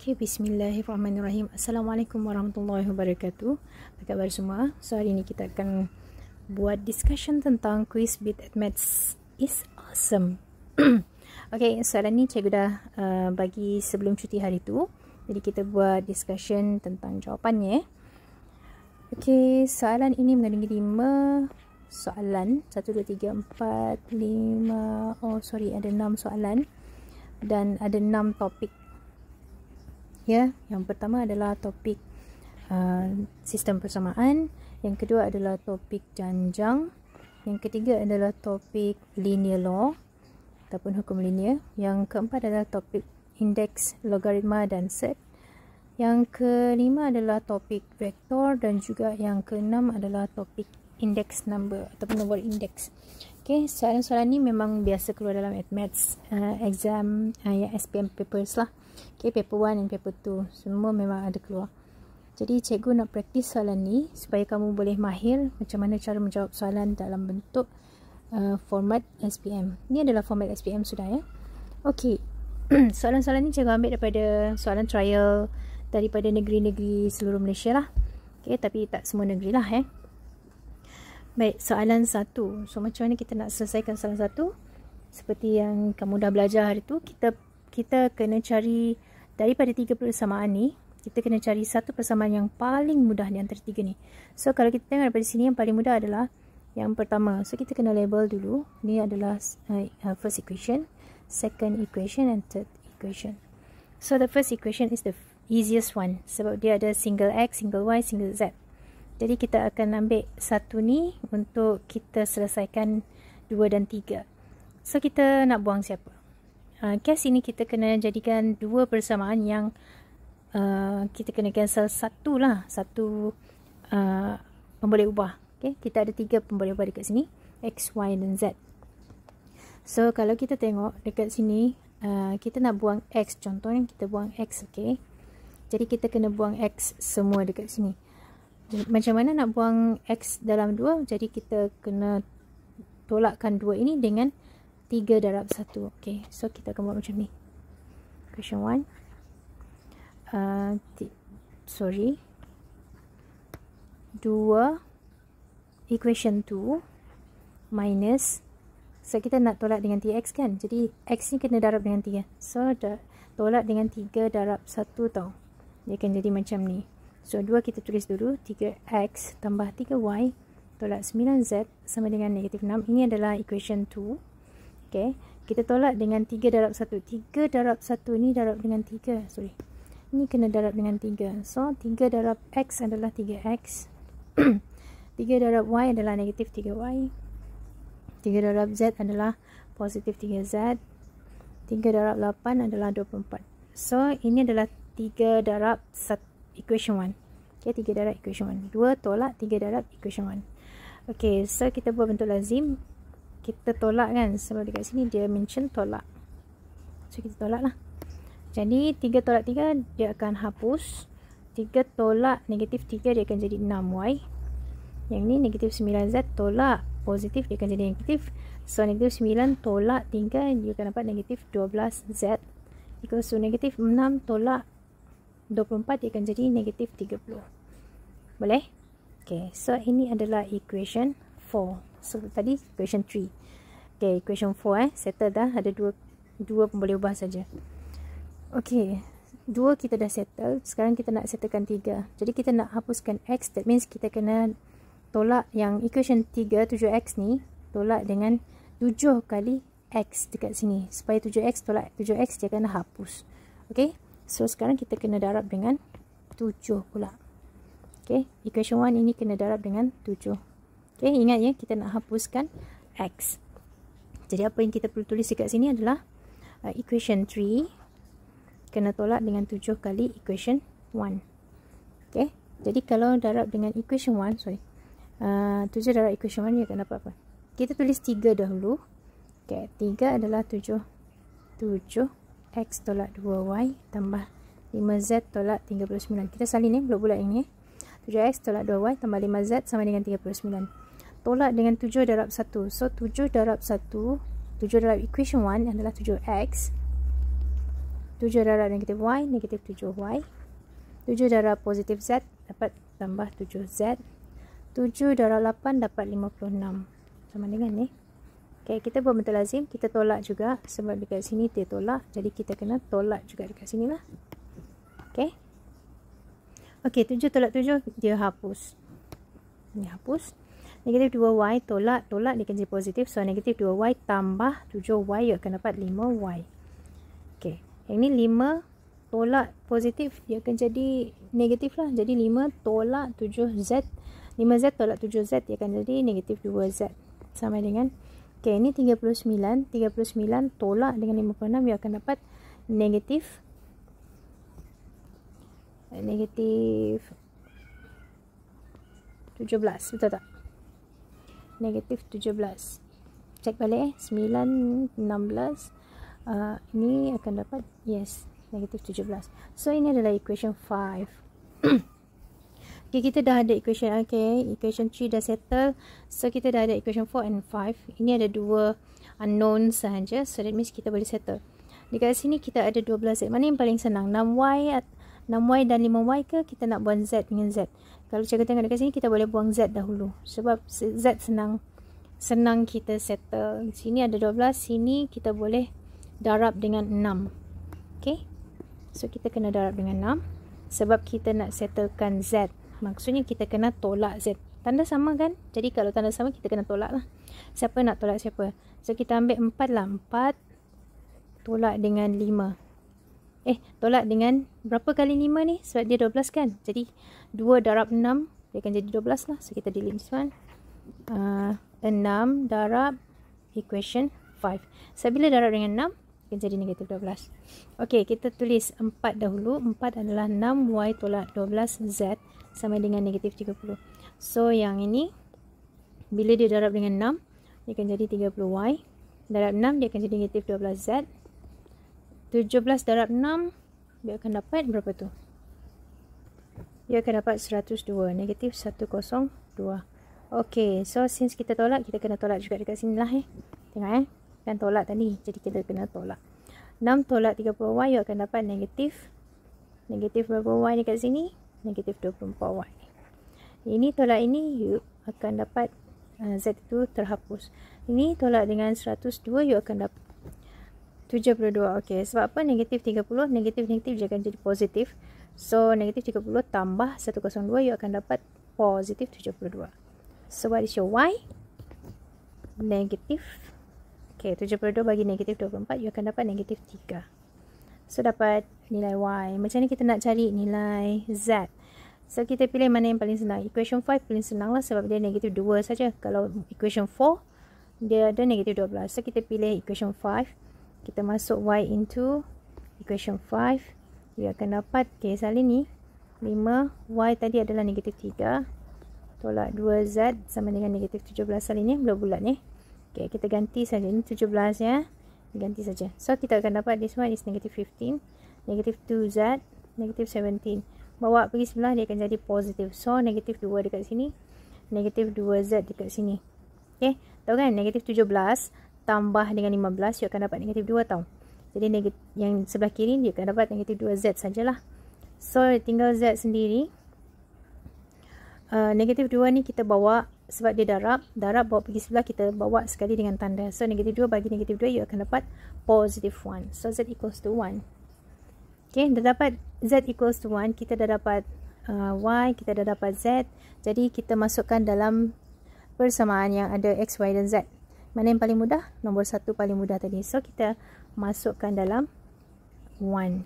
Okay, bismillahirrahmanirrahim. Assalamualaikum warahmatullahi wabarakatuh. Apa khabar semua? So, hari ini kita akan buat discussion tentang quiz bit at maths is awesome. Okay, soalan ni cikgu dah bagi sebelum cuti hari tu. Jadi kita buat discussion tentang jawapannya. Okay, soalan ini mengandungi 5 soalan. 1, 2, 3, 4, 5. Oh, sorry, ada 6 soalan. Dan ada 6 topik. Ya, yang pertama adalah topik sistem persamaan, yang kedua adalah topik janjang, yang ketiga adalah topik linear law ataupun hukum linear, yang keempat adalah topik indeks, logaritma dan set, yang kelima adalah topik vektor, dan juga yang keenam adalah topik indeks number ataupun nombor indeks. Okay, soalan-soalan ni memang biasa keluar dalam maths exam yang SPM papers lah. Okay, paper 1 dan paper 2 semua memang ada keluar. Jadi cikgu nak praktis soalan ni supaya kamu boleh mahir macam mana cara menjawab soalan dalam bentuk format SPM. Ni adalah format SPM sudah ya. Okay, soalan-soalan ni cikgu ambil daripada soalan trial daripada negeri-negeri seluruh Malaysia lah. Okay, tapi tak semua negeri lah ya. Baik, soalan 1. So macam mana kita nak selesaikan soalan 1? Seperti yang kamu dah belajar hari tu, kita kena cari daripada 3 persamaan ni, kita kena cari satu persamaan yang paling mudah di antara 3 ni. So kalau kita tengok daripada sini, yang paling mudah adalah yang pertama. So kita kena label dulu. Ni adalah first equation, second equation and third equation. So the first equation is the easiest one sebab dia ada single x, single y, single z. Jadi kita akan ambil satu ni untuk kita selesaikan 2 dan 3. So kita nak buang siapa? Kes ini kita kena jadikan 2 persamaan yang kita kena cancel satu lah. Satu pemboleh ubah. Okay? Kita ada 3 pemboleh ubah dekat sini. X, Y dan Z. So kalau kita tengok dekat sini, kita nak buang X. Contohnya kita buang X. Okay? Jadi kita kena buang X semua dekat sini. Macam mana nak buang X dalam 2? Jadi kita kena tolakkan 2 ini dengan 3 darab 1. Okay, so kita akan buat macam ni. Question 1. Sorry. 2 equation 2 minus, so kita nak tolak dengan 3x kan. Jadi x ni kena darab dengan 3. So tolak dengan 3 darab 1 tau. Dia akan jadi macam ni. So 2 kita tulis dulu, 3x tambah 3y tolak 9z sama dengan negatif 6. Ini adalah equation 2. Okay, kita tolak dengan 3 darab 1. 3 darab 1 ni darab dengan 3. Sorry. Ini kena darab dengan 3. So 3 darab x adalah 3x. 3 darab y adalah negatif 3y. 3 darab z adalah positif 3z. 3 darab 8 adalah 24. So ini adalah 3 darab 1. Equation 1. Okay, 3 darab equation 1. 2 tolak 3 darab equation 1. Okay, so kita buat bentuk lazim. Kita tolak kan, sebab dekat sini dia mention tolak. So kita tolak lah. Jadi 3 tolak 3 dia akan hapus. 3 tolak negatif 3 dia akan jadi 6y. Yang ni negatif 9z tolak positif dia akan jadi negatif. So negatif 9 tolak 3 dia akan dapat negatif 12z. Equals to negatif 6 tolak 24 dia akan jadi negatif 30. Boleh? Okay, so ini adalah equation 4. So tadi equation 3. Okay, equation 4 settle dah. Ada dua pemboleh ubah saja. Okay, 2 kita dah settle. Sekarang kita nak settlekan 3. Jadi kita nak hapuskan x. That means kita kena tolak yang equation 3, 7x ni, tolak dengan 7 kali x dekat sini. Supaya 7x tolak 7x dia akan hapus. Okay, so sekarang kita kena darab dengan 7 pula. Okay, equation 1 ini kena darab dengan 7. Okay, ingat ya, kita nak hapuskan x. Jadi apa yang kita perlu tulis dekat sini adalah equation 3 kena tolak dengan 7 kali equation 1. Okay, jadi kalau darab dengan equation 1, 7 darab equation 1 dia akan dapat apa? Kita tulis 3 dahulu. Okay, 3 adalah 7 x tolak 2y tambah 5z tolak 39. Kita salin bulat-bulat ini 7x tolak 2y tambah 5z sama dengan 39. Tolak dengan 7 darab 1. So 7 darab 1, 7 darab equation 1 adalah 7x. 7 7 darab negatif Y, negatif 7Y. 7 darab positif Z dapat tambah 7Z. 7 darab 8 dapat 56. Sama dengan ni. Okay, kita buat bentuk lazim. Kita tolak juga. Sebab dekat sini dia tolak. Jadi kita kena tolak juga dekat sini lah. Okay. Okay, 7 tolak 7 dia hapus. Ini hapus. Negatif 2Y tolak. Tolak dia akan jadi positif. So negatif 2Y tambah 7Y akan dapat 5Y. Okay. Yang ni 5 tolak positif. Dia akan jadi negatif lah. Jadi 5 tolak 7Z. 5Z tolak 7Z. Dia akan jadi negatif 2Z. Sama dengan. Okay, ini 39. 39 tolak dengan 56. Dia akan dapat negatif 17. Betul tak? Negatif 17. Cek balik 9, 16. Ini akan dapat, yes, negatif 17. So, ini adalah equation 5. Okay, kita dah ada equation, okay, equation 3 dah settle. So, kita dah ada equation 4 and 5. Ini ada 2 unknown sahaja. So, that means kita boleh settle. Dekat sini kita ada 12Z. Mana yang paling senang? 6Y dan 5Y ke kita nak buang Z dengan Z? Kalau cikgu tengok dekat sini, kita boleh buang Z dahulu. Sebab Z senang kita settle. Sini ada 12. Sini kita boleh darab dengan 6. Okay. So, kita kena darab dengan 6. Sebab kita nak settlekan Z. Maksudnya kita kena tolak Z. Tanda sama kan? Jadi, kalau tanda sama, kita kena tolak lah. Siapa nak tolak siapa? So, kita ambil 4 lah. 4 tolak dengan 5. Tolak dengan berapa kali 5 ni? Sebab dia 12 kan? Jadi, 2 darab 6. Dia akan jadi 12 lah. So, kita delete this one. 6 darab equation 5. So, bila darab dengan 6, akan jadi negatif 12. Okey, kita tulis 4 dahulu. 4 adalah 6Y tolak 12Z sama dengan negatif 30. So, yang ini, bila dia darab dengan 6, dia akan jadi 30Y. Darab 6, dia akan jadi negatif 12Z. 17 darab 6, dia akan dapat berapa tu? Dia akan dapat 102. Negatif 102. Okey, so since kita tolak, kita kena tolak juga dekat sini lah. Tengok kan tolak tadi. Jadi kita kena tolak. 6 tolak 30Y, you akan dapat negatif. Negatif berapa Y dekat sini? Negatif 24Y. Ini tolak ini, you akan dapat Z itu terhapus. Ini tolak dengan 102, you akan dapat 72. Okey, sebab apa? Negatif 30, negatif dia akan jadi positif. So, negatif 30 tambah 102, you akan dapat positif 72. So, what is your Y? Negatif. Okey, 72 bagi negatif 24, you akan dapat negatif 3. So, dapat nilai Y. Macam ni kita nak cari nilai Z. So, kita pilih mana yang paling senang. Equation 5 paling senang lah sebab dia negatif 2 saja. Kalau equation 4, dia ada negatif 12. So, kita pilih equation 5. Kita masuk Y into equation 5. Dia akan dapat, okay, salin ni 5. Y tadi adalah negatif 3. Tolak 2Z sama dengan negatif 17. Salin ni bulat-bulat ni. Okay, kita ganti saja. Ini 17 ya. Ganti saja. So, kita akan dapat this one is negatif 15. Negatif 2Z. Negatif 17. Bawa pergi sebelah, dia akan jadi positif. So, negatif 2 dekat sini. Negatif 2Z dekat sini. Okay, tahu kan? Negatif 17. Tambah dengan 15, you akan dapat negatif 2 tau. Jadi yang sebelah kiri dia akan dapat negatif 2Z sajalah. So, tinggal Z sendiri. Negatif 2 ni kita bawa sebab dia darab. Darab bawa pergi sebelah, kita bawa sekali dengan tanda. So, negatif 2 bagi negatif 2, you akan dapat positif 1. So, Z equals to 1. Okay, dah dapat Z equals to 1. Kita dah dapat Y, kita dah dapat Z. Jadi, kita masukkan dalam persamaan yang ada X, Y dan Z. Mana yang paling mudah? Nombor 1 paling mudah tadi. So, kita masukkan dalam 1.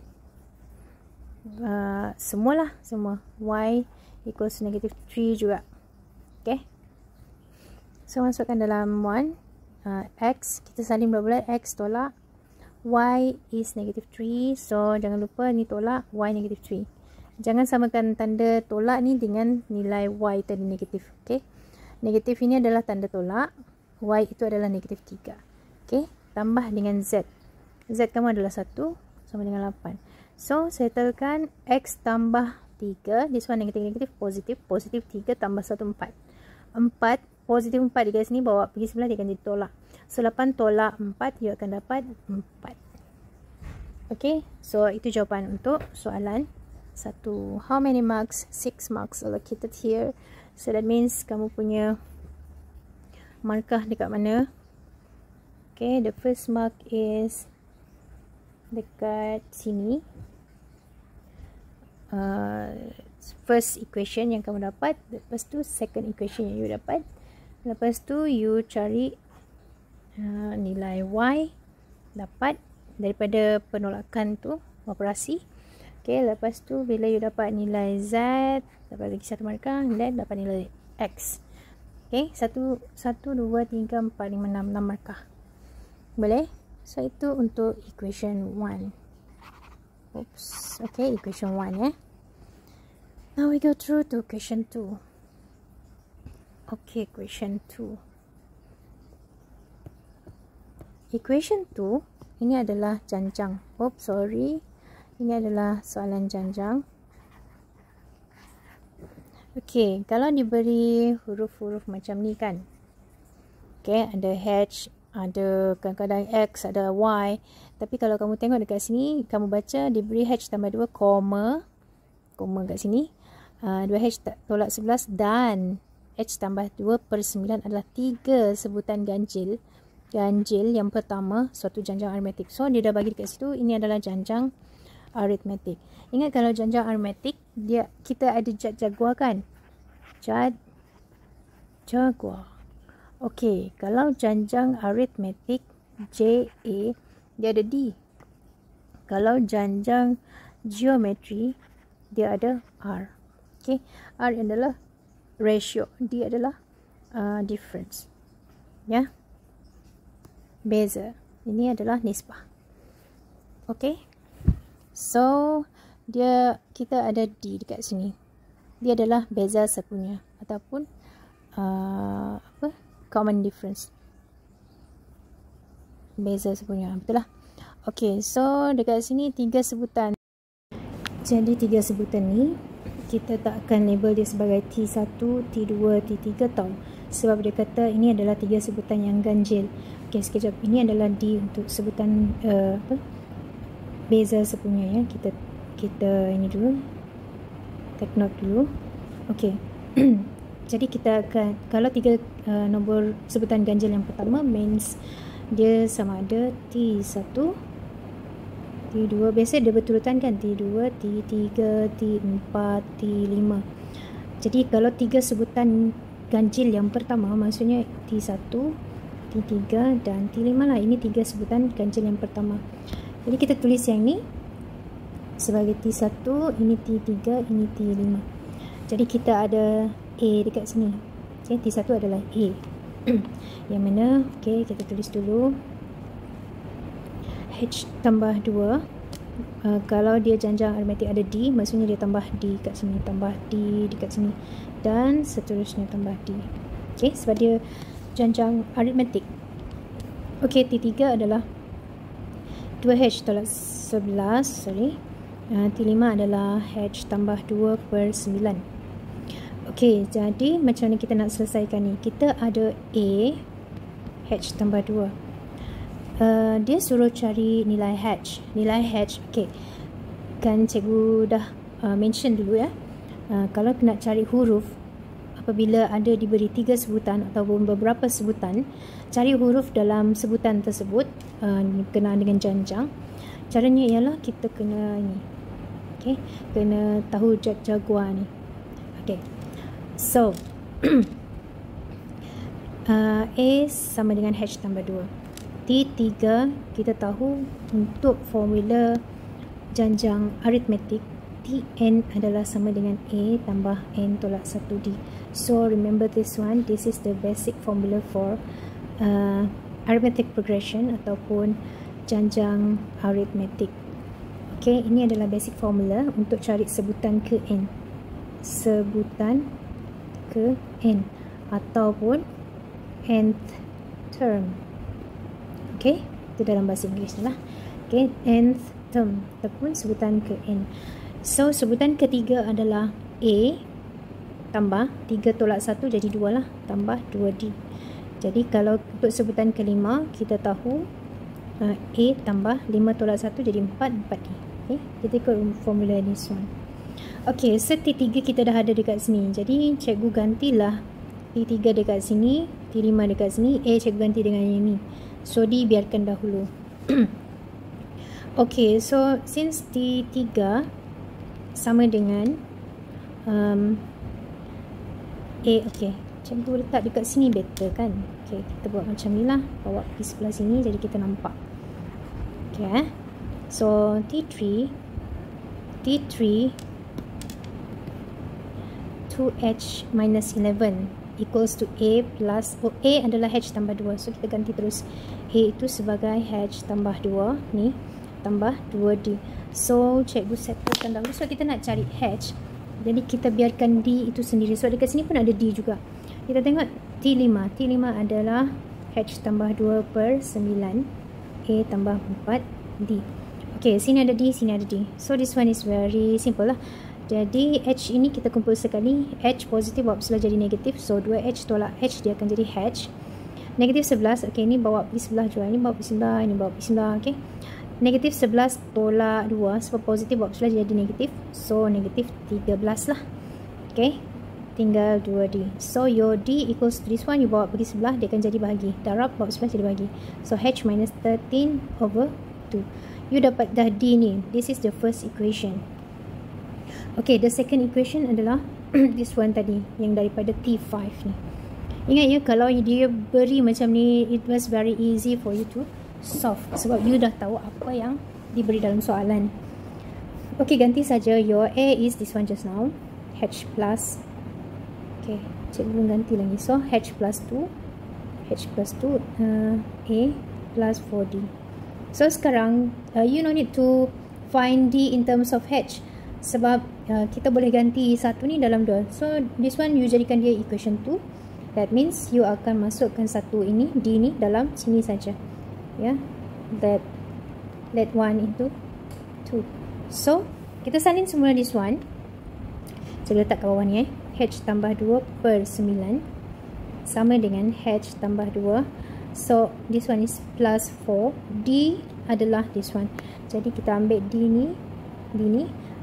Semualah. Semua. Y equals to negative 3 juga. Okay. So, masukkan dalam 1. X. Kita salin berapa? X tolak. Y is negative 3. So, jangan lupa ni tolak. Y negative 3. Jangan samakan tanda tolak ni dengan nilai Y tadi negatif. Okay. Negatif ini adalah tanda tolak. Y itu adalah negatif 3. Okay. Tambah dengan Z. Z kamu adalah 1 sama dengan 8. So, settlekan X tambah 3. This one negatif positif. Positif 3 tambah 1, 4. 4. Positif 4 di garis ni bawa pergi sebelah, dia akan jadi tolak. So, 8 tolak 4, you akan dapat 4. Okay, so itu jawapan untuk soalan 1. How many marks? 6 marks allocated here. So that means kamu punya markah dekat mana? Okay, the first mark is dekat sini. First equation yang kamu dapat, lepas tu second equation yang you dapat, lepas tu you cari nilai y dapat daripada penolakan tu, operasi. Okay, lepas tu bila you dapat nilai z, dapat lagi satu markah, dan dapat nilai x. Okay, 1, 2, 3, 4, 5, 6 markah. Boleh? So itu untuk equation 1. Oops. Okay, equation 1 Now we go through to question 2. Okay, question 2. Equation 2 ini adalah janjang. Oops, sorry. Ini adalah soalan janjang. Okay, kalau diberi huruf-huruf macam ni kan. Okay, ada H, ada kadang-kadang X, ada Y. Tapi kalau kamu tengok dekat sini, kamu baca diberi H tambah 2, koma kat sini. 2H tolak 11 dan H tambah 2/9 adalah 3 sebutan ganjil. Ganjil yang pertama, suatu janjang aritmetik. So, dia dah bagi dekat situ, ini adalah janjang aritmetik. Ingat kalau janjang aritmetik, kita ada jad jaguar kan? Jad jaguar. Okey, kalau janjang aritmetik JA, dia ada D. Kalau janjang geometri, dia ada R. Okey, R adalah ratio, D adalah difference. Ya. Beza. Ini adalah nisbah. Okey. So, kita ada D dekat sini. Dia adalah beza sepunya ataupun common difference. Beza sepunya, betul lah. Okey, so dekat sini 3 sebutan. Jadi 3 sebutan ni kita tak akan label dia sebagai T1, T2, T3 tau. Sebab dia kata ini adalah 3 sebutan yang ganjil. Okey, sekejap. Ini adalah D untuk sebutan beza sepunya ya. Kita ini dulu. Take note dulu. Okey. Jadi kita akan, kalau 3 nombor sebutan ganjil yang pertama means dia sama ada T1, T2, biasa dia berturutan kan, T2, T3, T4, T5. Jadi kalau 3 sebutan ganjil yang pertama maksudnya T1, T3 dan T5 lah. Ini 3 sebutan ganjil yang pertama. Jadi kita tulis yang ni sebagai T1, ini T3, ini T5. Jadi kita ada A dekat sini. Okay, T1 adalah A. Yang mana, okay, kita tulis dulu H tambah 2. Kalau dia janjang aritmetik ada D, maksudnya dia tambah D kat sini, tambah D dekat sini, dan seterusnya tambah D. Okay, sebab dia janjang aritmetik. Okay, T3 adalah 2H tolak 11, sorry. T5 adalah H tambah 2/9. Okay, jadi macam mana kita nak selesaikan ni? Kita ada A, H tambah 2. Dia suruh cari nilai H. Nilai H, okay. Kan cikgu dah mention dulu ya. Kalau nak cari huruf, apabila ada diberi 3 sebutan ataupun beberapa sebutan, cari huruf dalam sebutan tersebut berkenaan dengan janjang. Caranya ialah kita kena ni. Okay, kena tahu jad jaguar ni. Okay. So, A sama dengan H tambah 2. T3 kita tahu untuk formula janjang aritmetik Tn adalah sama dengan A tambah N tolak 1D. So remember this one. This is the basic formula for arithmetic progression ataupun janjang aritmetik. Okay, ini adalah basic formula untuk cari sebutan ke N. Sebutan ke N ataupun nth term. Okay, itu dalam bahasa Inggeris lah. Okay, nth term ataupun sebutan ke N. So, sebutan ketiga adalah A tambah 3 tolak 1 jadi 2 lah, tambah 2D. Jadi, kalau untuk sebutan kelima, kita tahu A tambah 5 tolak 1 jadi 4, 4D. Okay, kita ikut formula this one. Okay, so T3 kita dah ada dekat sini. Jadi cikgu gantilah T3 dekat sini, T5 dekat sini, A cikgu ganti dengan yang ni. So D biarkan dahulu. Okay, so since T3 sama dengan A, okay, cikgu letak dekat sini better kan. Okay, kita buat macam ni lah, bawa pergi sebelah sini jadi kita nampak. Okay, so T3 2H minus 11 equals to A plus, A adalah H tambah 2, so kita ganti terus A itu sebagai H tambah 2 ni, tambah 2D. So cikgu settlekan dahulu. So kita nak cari H, jadi kita biarkan D itu sendiri. So dekat sini pun ada D juga. Kita tengok T5 adalah H tambah 2 per 9 A tambah 4D. Okay, sini ada D, sini ada D. So this one is very simple lah. Jadi H ini kita kumpul sekali, H positif bawa sebelah jadi negatif, so 2H tolak H dia akan jadi H negatif 11. Okay, ini bawa pergi sebelah juga, ini bawa pergi sebelah, ini bawa pergi sebelah. Okay, negatif 11 tolak 2, sebab positif bawa sebelah jadi negatif, so negatif 13 lah. Okay, tinggal 2D. So your D equals to this one, you bawa pergi sebelah, dia akan jadi bahagi, darab bawa sebelah jadi bahagi, so H minus 13 over 2. You dapat dah D ni. This is the first equation. Okay, the second equation adalah this one tadi, yang daripada T5 ni. Ingat ya, kalau dia beri macam ni, it was very easy for you to solve, sebab you dah tahu apa yang diberi dalam soalan. Okay, ganti saja. Your A is this one just now, H plus, okay, cikgu ganti lagi. So H plus 2 A plus 4D. So sekarang you no need to find D in terms of H, sebab kita boleh ganti satu ni dalam dua. So this one you jadikan dia equation 2. That means you akan masukkan satu ini, D ni dalam sini saja. Ya, that let 1 into 2. So kita salin semula this one. Saya letak kat bawah ni H tambah 2 per 9 sama dengan H tambah 2. So this one is plus 4. D adalah this one. Jadi kita ambil D ni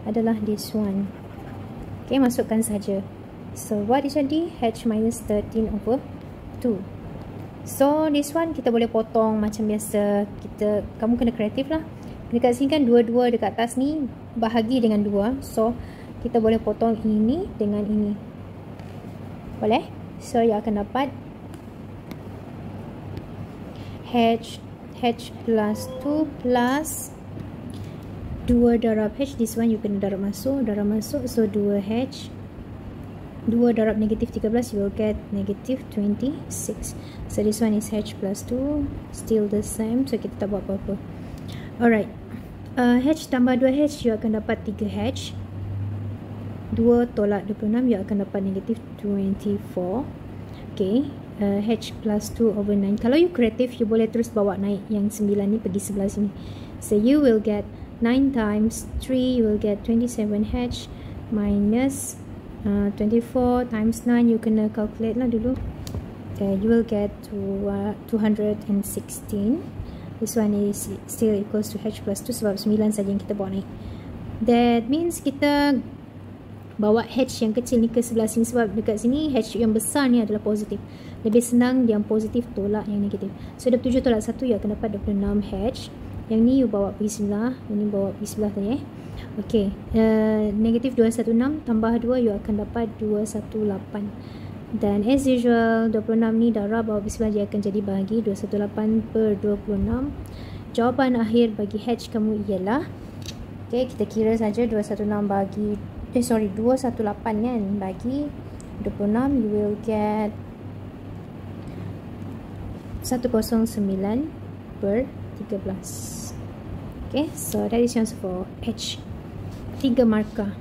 adalah this one. Okay, masukkan saja. So what is your D? H minus 13 over 2. So this one kita boleh potong macam biasa. Kamu kena kreatif lah. Dekat sini kan dua-dua, dekat atas ni bahagi dengan 2. So kita boleh potong ini dengan ini. Boleh? So you akan dapat H plus 2 plus 2 darab H. This one you kena darab masuk. So 2H, 2 darab negatif 13, you will get negative 26. So this one is H plus 2, still the same, so kita tak buat apa-apa. Alright, H tambah 2H, you akan dapat 3H. 2 tolak 26, you akan dapat negatif 24. Okay, H plus 2 over 9. Kalau you kreatif, you boleh terus bawa naik yang 9 ni pergi sebelah sini. So you will get 9 times 3, you will get 27H minus 24 times 9, you kena calculate lah dulu. Okay, you will get to 216. This one is still equals to H plus 2 sebab 9 saja yang kita bawa naik. That means kita bawa H yang kecil ni ke sebelah sini, sebab dekat sini H yang besar ni adalah positif. Lebih senang yang positif tolak yang negatif. So 27 tolak 1, you akan dapat 26H. Yang ni you bawa pergi sebelah, ini bawa pergi sebelah tadi Okay, negatif 216 tambah 2, you akan dapat 218. Dan as usual, 26 ni darab bawa pergi sebelah, dia akan jadi bahagi 218 per 26. Jawapan akhir bagi H kamu ialah, okay, kita kira saja 216 bagi 218 kan, bagi 26, you will get 109 per 13. Okay, so that is your answer for H. 3 markah.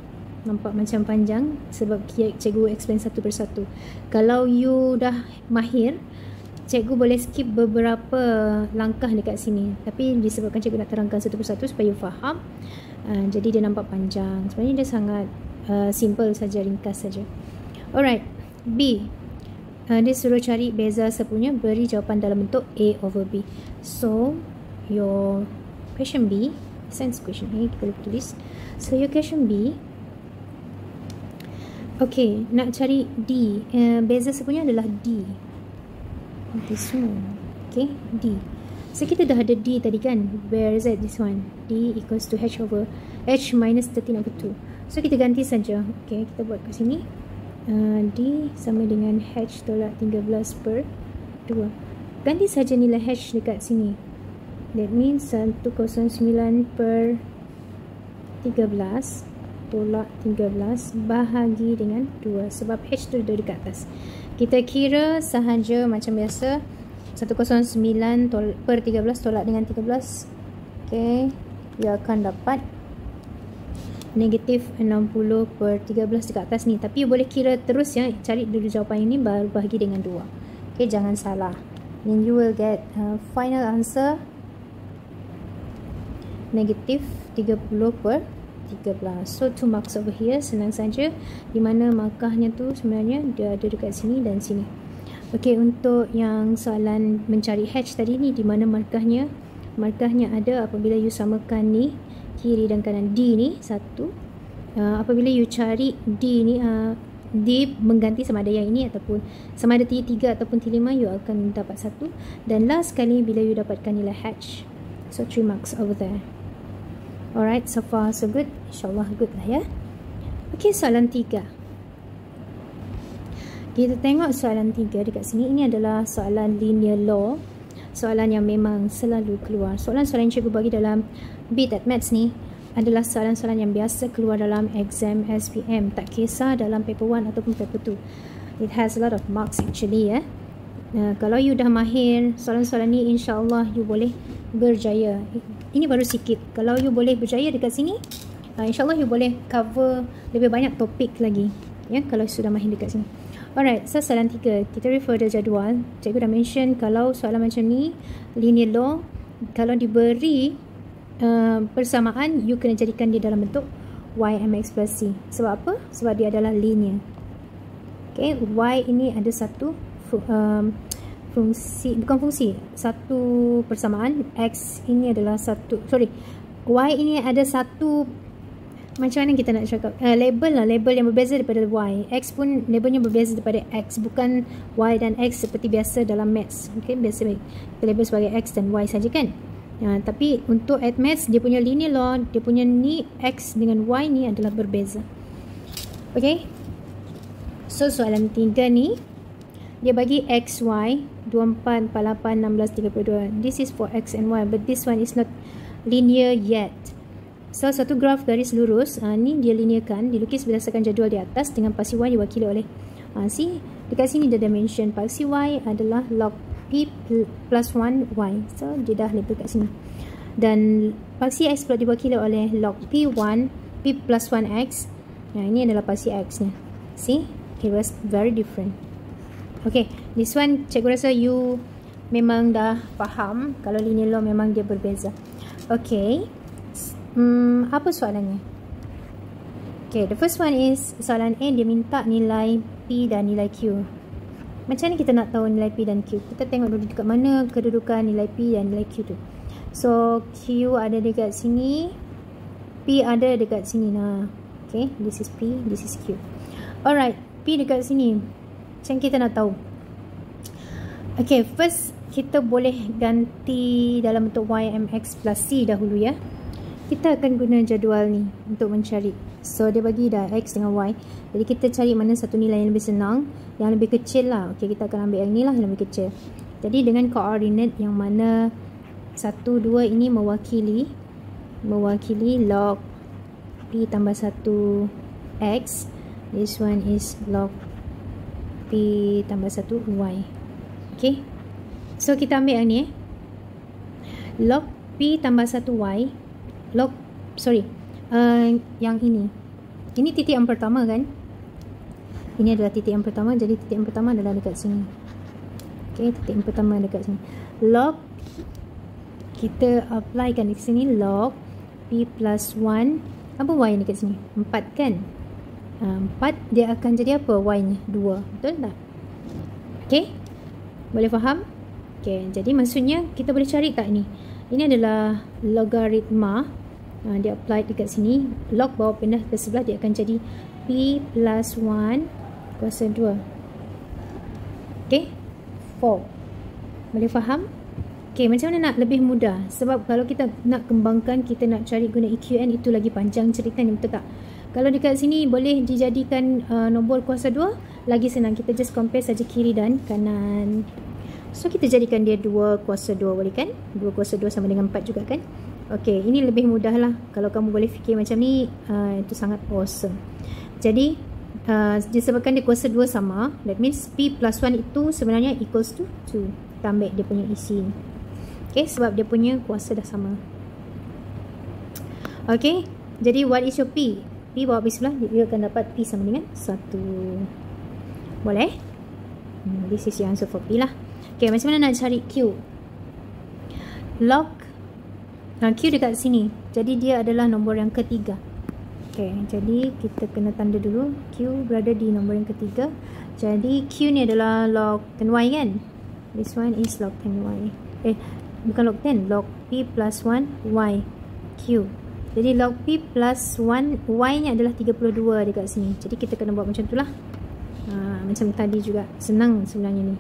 Nampak macam panjang sebab cikgu explain satu persatu. Kalau you dah mahir, cikgu boleh skip beberapa langkah dekat sini, tapi disebabkan cikgu nak terangkan satu persatu supaya you faham, jadi dia nampak panjang. Sebenarnya dia sangat simple saja, ringkas saja. Alright, B. Dia suruh cari beza sepunya, beri jawapan dalam bentuk A over B. So your question B, science question A, kita boleh tulis. So your question B, okay, nak cari D, beza sebenarnya adalah D, this one, okay, D. So kita dah ada D tadi kan, where is it, this one, D equals to H over H minus 13/2. So kita ganti saja, okay, kita buat kat sini, D sama dengan H tolak 13/2. Ganti saja nilai H dekat sini. That means 109/13 tolak 13 bahagi dengan 2. Sebab H tu dah dekat atas. Kita kira sahaja macam biasa. 109/13 tolak dengan 13. Okay. Dia akan dapat negatif 60/13 dekat atas ni. Tapi boleh kira terus ya. Cari dulu jawapan ini baru bahagi dengan 2. Okay. Jangan salah. Then you will get final answer negatif 30/13. So 2 marks over here, senang saja. Di mana markahnya tu sebenarnya dia ada dekat sini dan sini. Okey, untuk yang soalan mencari H tadi ni, di mana markahnya? Markahnya ada apabila you samakan ni kiri dan kanan. D ni 1. Apabila you cari D ni, D mengganti sama ada yang ini ataupun sama ada T3 ataupun T5, you akan dapat 1. Dan last sekali bila you dapatkan nilai H. So 3 marks over there. Alright, so far so good. InsyaAllah good lah ya. Okay, soalan 3. Kita tengok soalan 3 dekat sini. Ini adalah soalan linear law. Soalan yang memang selalu keluar. Soalan-soalan yang cikgu bagi dalam BTET Maths ni adalah soalan-soalan yang biasa keluar dalam exam SPM. Tak kisah dalam paper 1 ataupun paper 2. It has a lot of marks actually ya. Kalau you dah mahir soalan-soalan ni, insyaAllah you boleh berjaya. Ini baru sikit. Kalau you boleh berjaya dekat sini, insyaAllah you boleh cover lebih banyak topik lagi ya, kalau sudah mahir dekat sini. Alright, so soalan 3, kita refer the jadual. Cikgu dah mention kalau soalan macam ni, linear law, kalau diberi persamaan, you kena jadikan dia dalam bentuk YMX plus C. Sebab apa? Sebab dia adalah linear. Okay, Y ini ada satu fungsi, bukan fungsi, satu persamaan. X ini adalah satu, Y ini ada satu, macam mana kita nak cakap, label lah, label yang berbeza daripada Y. X pun labelnya berbeza daripada X, bukan Y dan X seperti biasa dalam Maths. Okay, biasa kita label sebagai X dan Y saja kan. Tapi untuk at Maths, dia punya linear law, dia punya ni X dengan Y ni adalah berbeza. Okay, so soalan 3 ni dia bagi X, Y 24, 48, 16, 32. This is for X and Y, but this one is not linear yet. So satu graf garis lurus, ni dia linearkan, dilukis berdasarkan jadual di atas dengan paksi Y diwakili oleh see, dekat sini dia dimension paksi Y adalah log P plus 1 Y. So dia dah label kat sini. Dan paksi X pula diwakili oleh log P1 P plus 1X. Ini adalah paksi X nya. See, it was very different. Okay, this one cikgu rasa you memang dah faham kalau linear law memang dia berbeza. Okay, apa soalannya? Okay, the first one is soalan A, dia minta nilai P dan nilai Q. Macam mana kita nak tahu nilai P dan Q? Kita tengok dulu dekat mana kedudukan nilai P dan nilai Q tu. So Q ada dekat sini, P ada dekat sini. Nah, okay, this is P, this is Q. Alright, P dekat sini. Macam kita nak tahu. Okay, first kita boleh ganti dalam bentuk YMX plus C dahulu ya. Kita akan guna jadual ni untuk mencari. So dia bagi dah X dengan Y. Jadi kita cari mana satu nilai yang lebih senang, yang lebih kecil lah. Okay, kita akan ambil yang ni lah, yang lebih kecil. Jadi dengan koordinat yang mana 1, 2 ini mewakili log P tambah 1 X. This one is log P tambah 1 Y. Okay, so kita ambil yang ni log P tambah 1 Y, log, yang ini titik yang pertama kan. Ini adalah titik yang pertama, jadi titik yang pertama adalah dekat sini. Okay, titik yang pertama dekat sini. Log, kita apply kan di sini, log P plus 1, apa Y dekat sini? 4 kan. 4 dia akan jadi apa? Y nya 2, betul tak? Okay, boleh faham? Okay, jadi maksudnya kita boleh cari tak ni? Ini adalah logaritma. Dia apply dekat sini. Log bawa pindah ke sebelah, dia akan jadi P plus 1 kuasa 2. Okay, 4. Boleh faham? Okay, macam mana nak lebih mudah? Sebab kalau kita nak kembangkan, kita nak cari guna EQN, itu lagi panjang ceritanya, betul tak? Kalau dekat sini boleh dijadikan nombor kuasa 2, lagi senang. Kita just compare saja kiri dan kanan. So kita jadikan dia 2 kuasa 2, boleh kan? 2 kuasa 2 sama dengan 4 juga kan? Okay, ini lebih mudah lah. Kalau kamu boleh fikir macam ni, itu sangat awesome. Jadi disebabkan dia kuasa 2 sama, that means P plus 1 itu sebenarnya equals to 2. Kita ambil dia punya isi ni. Okay, sebab dia punya kuasa dah sama. Okay, jadi what is your P? P bawa pergi sebelah, dia akan dapat P sama dengan 1. Boleh? This is your answer for P lah. Okay, macam mana nak cari Q? Log Q dekat sini, jadi dia adalah nombor yang ketiga. Okay, jadi kita kena tanda dulu Q berada di nombor yang ketiga. Jadi Q ni adalah log 10 Y kan? This one is log 10 Y. Bukan log 10, log P plus 1 Y Q. Jadi log P plus 1 Y nya adalah 32 dekat sini. Jadi kita kena buat macam tu lah. Macam tadi juga. Senang sebenarnya ni.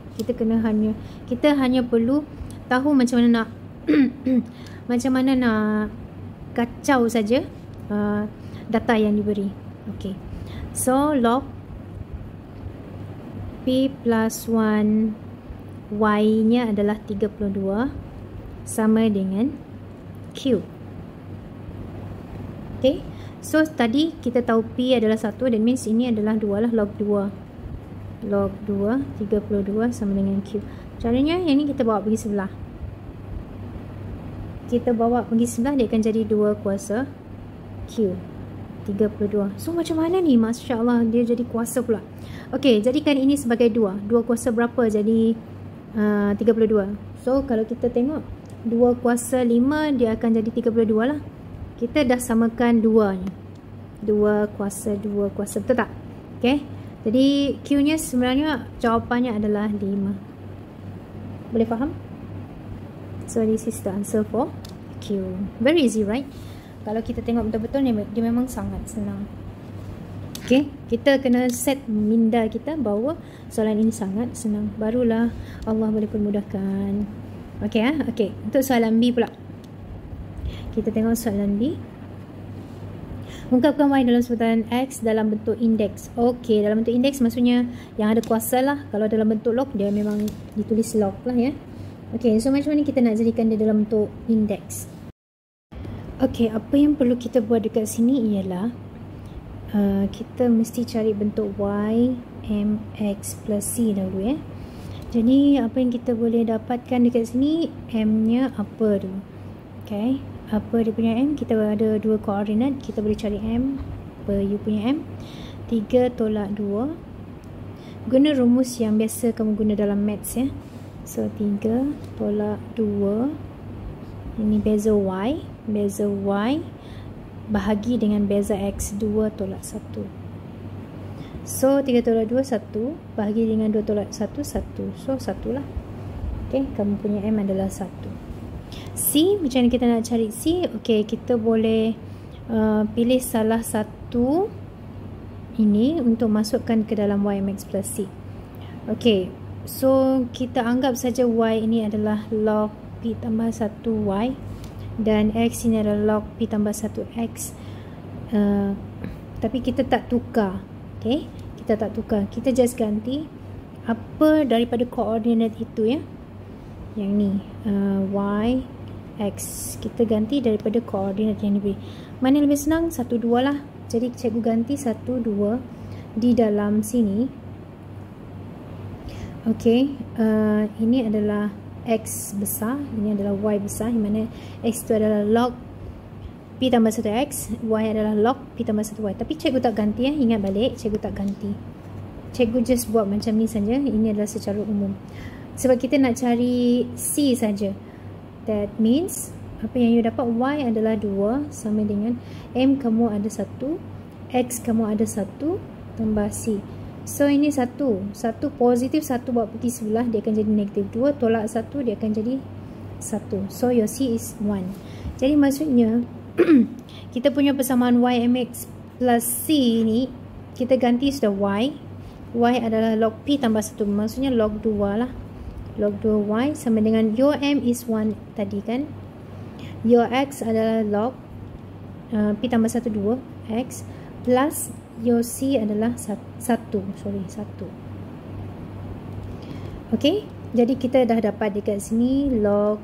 Kita hanya perlu tahu macam mana nak macam mana nak kacau saja data yang diberi. Okay, so log P plus 1 Y nya adalah 32 sama dengan Q. Okay, so tadi kita tahu P adalah 1, that means ini adalah 2 lah, log 2. Log 2 32 sama dengan Q. Caranya yang ni kita bawa pergi sebelah. Kita bawa pergi sebelah, dia akan jadi 2 kuasa Q 32. So macam mana ni? Masya Allah, dia jadi kuasa pula. Okay, jadikan ini sebagai 2. 2 kuasa berapa? Jadi 32. So kalau kita tengok 2 kuasa 5, dia akan jadi 32 lah. Kita dah samakan 2 ni. 2 kuasa 2 kuasa, betul tak? Okay, jadi Q nya sebenarnya jawapannya adalah 5. Boleh faham? So this is the answer for Q. Very easy, right? Kalau kita tengok betul-betul, dia memang sangat senang. Okay, kita kena set minda kita bahawa soalan ini sangat senang. Barulah Allah boleh permudahkan. Okay, okay. Untuk soalan B pula. Kita tengok soalan B. Ungkapkan Y dalam sebutan X dalam bentuk indeks. Okay, dalam bentuk indeks maksudnya yang ada kuasa lah. Kalau dalam bentuk log, dia memang ditulis log lah ya. Okay, so macam mana kita nak jadikan dia dalam bentuk indeks? Okay, apa yang perlu kita buat dekat sini ialah kita mesti cari bentuk Y MX plus C dahulu ya. Jadi apa yang kita boleh dapatkan dekat sini, M nya apa tu? Okay, apa dia punya M? Kita ada 2 koordinat, kita boleh cari M per U punya M. 3 tolak 2. Guna rumus yang biasa kamu guna dalam maths ya. So 3 tolak 2. Ini beza Y. Beza Y bahagi dengan beza X. 2 tolak 1. So 3 tolak 2 1, bahagi dengan 2 tolak 1 1. So 1 lah. Okay, kamu punya M adalah 1. C, macam mana kita nak cari C? Okay, kita boleh pilih salah satu ini untuk masukkan ke dalam Y max plus C. Okay, so kita anggap saja Y ini adalah log P tambah 1 Y dan X ini adalah log P tambah 1 X. Tapi kita tak tukar. Okay, kita tak tukar. Kita just ganti apa daripada koordinat itu ya. Yang ni Y X. Kita ganti daripada koordinat yang diberi. Mana lebih senang? 1 2 lah. Jadi cikgu ganti 1 2 di dalam sini. Okay, ini adalah X besar, ini adalah Y besar, di mana X itu adalah log P tambah 1X, Y adalah log P tambah 1Y. Tapi cikgu tak ganti ya, ingat balik, cikgu tak ganti. Cikgu just buat macam ni saja. Ini adalah secara umum. Sebab kita nak cari C saja. That means apa yang you dapat, Y adalah 2 sama dengan M kamu ada 1, X kamu ada 1 tambah C. So ini 1 positif, 1 bawa pergi sebelah, dia akan jadi negatif 2, tolak 1 dia akan jadi 1. So your C is 1. Jadi maksudnya kita punya persamaan YMX plus C ni kita ganti sudah Y. Y adalah log P tambah 1. Maksudnya log 2 lah. Log 2Y sama dengan your M is 1 tadi kan. Your X adalah log P tambah 1 2 X plus your C adalah 1. Okay, jadi kita dah dapat dekat sini log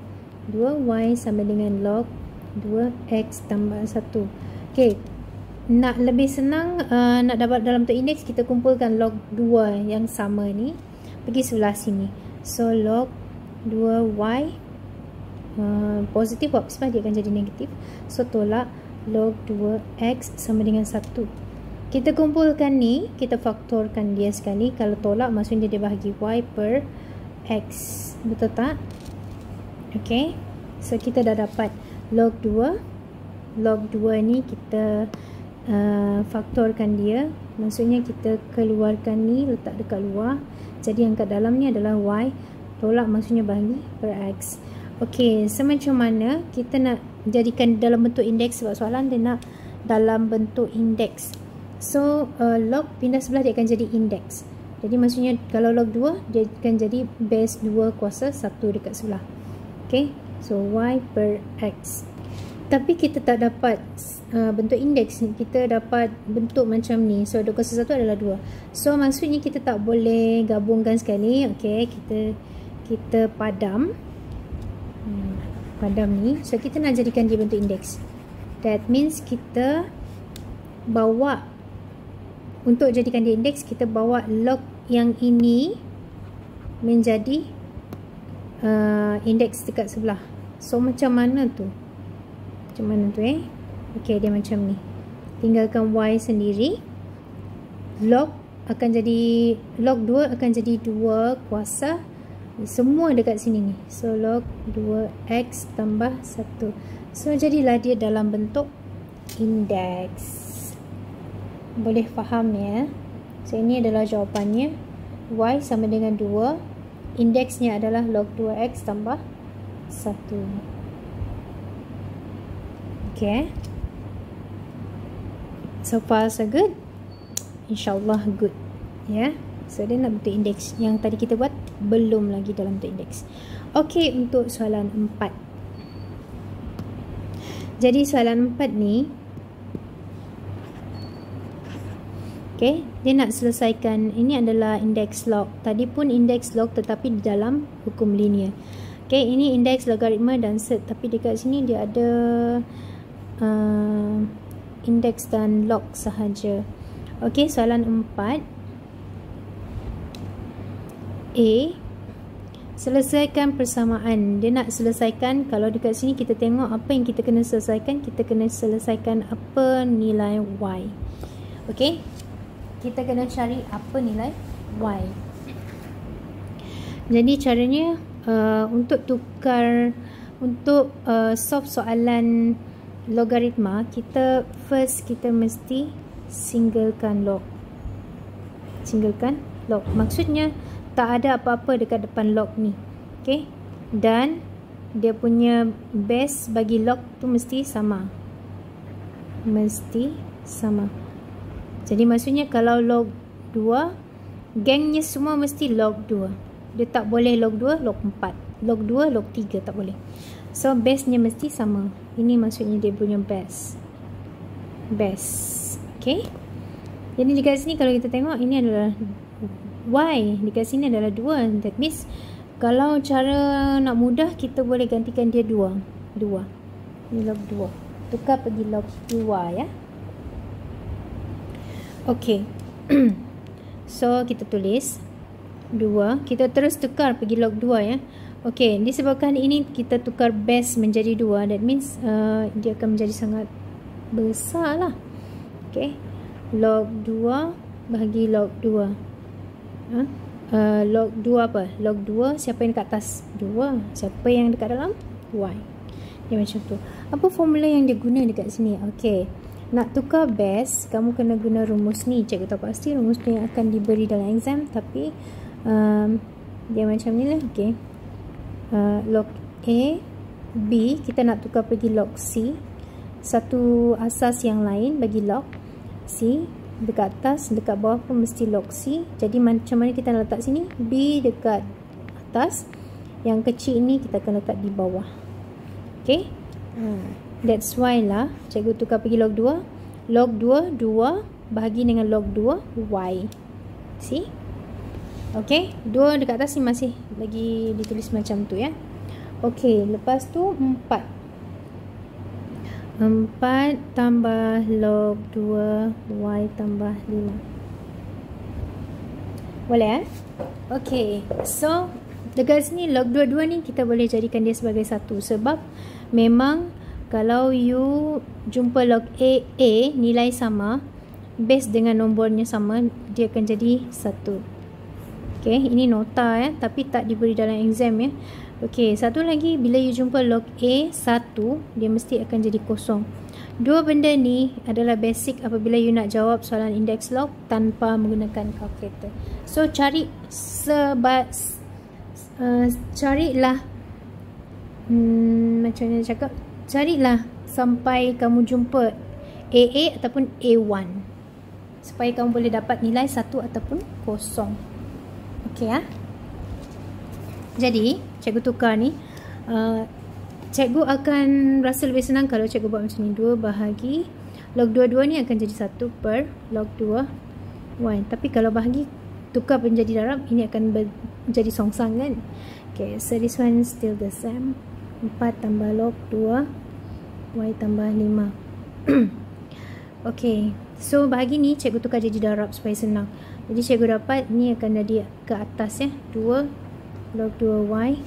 2Y sama dengan log 2X tambah 1. Okay, nak lebih senang nak dapat dalam bentuk indeks, kita kumpulkan log 2 yang sama ni pergi sebelah sini. So log 2Y positif buat sebab dia akan jadi negatif. So tolak log 2X sama dengan 1. Kita kumpulkan ni, kita faktorkan dia sekali. Kalau tolak maksudnya dia bahagi Y per X. Betul tak? Okay, so kita dah dapat log 2. Log 2 ni kita faktorkan dia. Maksudnya kita keluarkan ni, letak dekat luar. Jadi yang kat dalam ni adalah Y. Tolak maksudnya bahagi per X. Okay, semacam mana kita nak jadikan dalam bentuk indeks, sebab soalan dia nak dalam bentuk indeks. So log pindah sebelah dia akan jadi indeks. Jadi maksudnya kalau log 2 dia akan jadi base 2 kuasa 1 dekat sebelah. Okay, so Y per X. Tapi kita tak dapat bentuk indeks ni, kita dapat bentuk macam ni. So 2 kuasa 1 adalah 2. So maksudnya kita tak boleh gabungkan sekali. Okay, kita padam. Padam ni. So kita nak jadikan dia bentuk indeks. That means kita bawa, untuk jadikan dia indeks, kita bawa log yang ini menjadi indeks dekat sebelah. So macam mana tu? Okay, dia macam ni. Tinggalkan Y sendiri. Log akan jadi, log 2 akan jadi 2 kuasa semua dekat sini ni. So log 2X tambah 1. So jadilah dia dalam bentuk indeks. Boleh faham ya? So ini adalah jawapannya. Y sama dengan 2. Indeksnya adalah log 2X tambah 1. Okay. So far so good. InsyaAllah good. Ya. So dia nak bentuk indeks. Yang tadi kita buat belum lagi dalam bentuk indeks. Okay, untuk soalan 4. Jadi soalan 4 ni, okay, dia nak selesaikan, ini adalah indeks log. Tadi pun indeks log tetapi di dalam hukum linear. Okay, ini indeks logaritma dan set, tapi dekat sini dia ada indeks dan log sahaja. Okay, soalan 4 A, selesaikan persamaan. Dia nak selesaikan, kalau dekat sini kita tengok apa yang kita kena selesaikan. Kita kena selesaikan apa nilai Y. Okay, kita kena cari apa nilai Y. Jadi caranya untuk tukar, untuk solve soalan logaritma, kita mesti singlekan log. Maksudnya tak ada apa-apa dekat depan log ni. Okay, dan dia punya base bagi log tu mesti sama. Jadi maksudnya kalau log 2, gangnya semua mesti log 2. Dia tak boleh log 2, log 4. Log 2, log 3 tak boleh. So base-nya mesti sama. Ini maksudnya dia punya base. Okay. Jadi dekat sini kalau kita tengok, ini adalah Y. Dekat sini adalah 2. That means kalau cara nak mudah, kita boleh gantikan dia 2. Ini log 2. Tukar pergi log 2 ya. Okay. So kita tulis 2. Kita terus tukar pergi log 2 ya. Okay, disebabkan ini kita tukar base menjadi 2. That means dia akan menjadi sangat besar lah. Okay, log 2 bahagi log 2. Log 2 apa? Log 2, siapa yang dekat atas? 2. Siapa yang dekat dalam? Y. Dia macam tu. Apa formula yang dia guna dekat sini? Okay, nak tukar base, kamu kena guna rumus ni. Cikgu tak pasti rumus ni akan diberi dalam exam, tapi dia macam ni lah. Okay, log A B kita nak tukar pergi log C, satu asas yang lain bagi log C, dekat atas, dekat bawah pun mesti log C. Jadi macam mana kita nak letak sini? B dekat atas, yang kecil ni kita akan letak di bawah. Okay, that's why lah cikgu tukar pergi log 2. Log 2, 2 bahagi dengan log 2 Y. See? Okay, 2 dekat atas ni masih lagi ditulis macam tu ya. Okay, lepas tu 4 tambah log 2 Y tambah 5. Boleh Okay, so dekat sini log 22 ni kita boleh jadikan dia sebagai 1, sebab memang kalau you jumpa log A nilai sama, base dengan nombornya sama, dia akan jadi 1. Okay, ini nota ya, tapi tak diberi dalam exam ya. Okay, satu lagi, bila you jumpa log A 1, dia mesti akan jadi kosong. Dua benda ni adalah basic apabila you nak jawab soalan index log tanpa menggunakan calculator. So carilah macam mana cakap, carilah sampai kamu jumpa AA ataupun A1, supaya kamu boleh dapat nilai 1 ataupun kosong. Okay Jadi cikgu tukar ni, cikgu akan rasa lebih senang kalau cikgu buat macam ni, 2 bahagi log 22 ni akan jadi 1 per log 2 Y. Tapi kalau bahagi tukar menjadi darab, ini akan menjadi songsang kan. Okay, so this one still the same. 4 tambah log 2 Y tambah 5. Okay, so bahagi ni cikgu tukar jadi darab supaya senang. Jadi cikgu dapat ni akan jadi ke atas ya, 2 log 2Y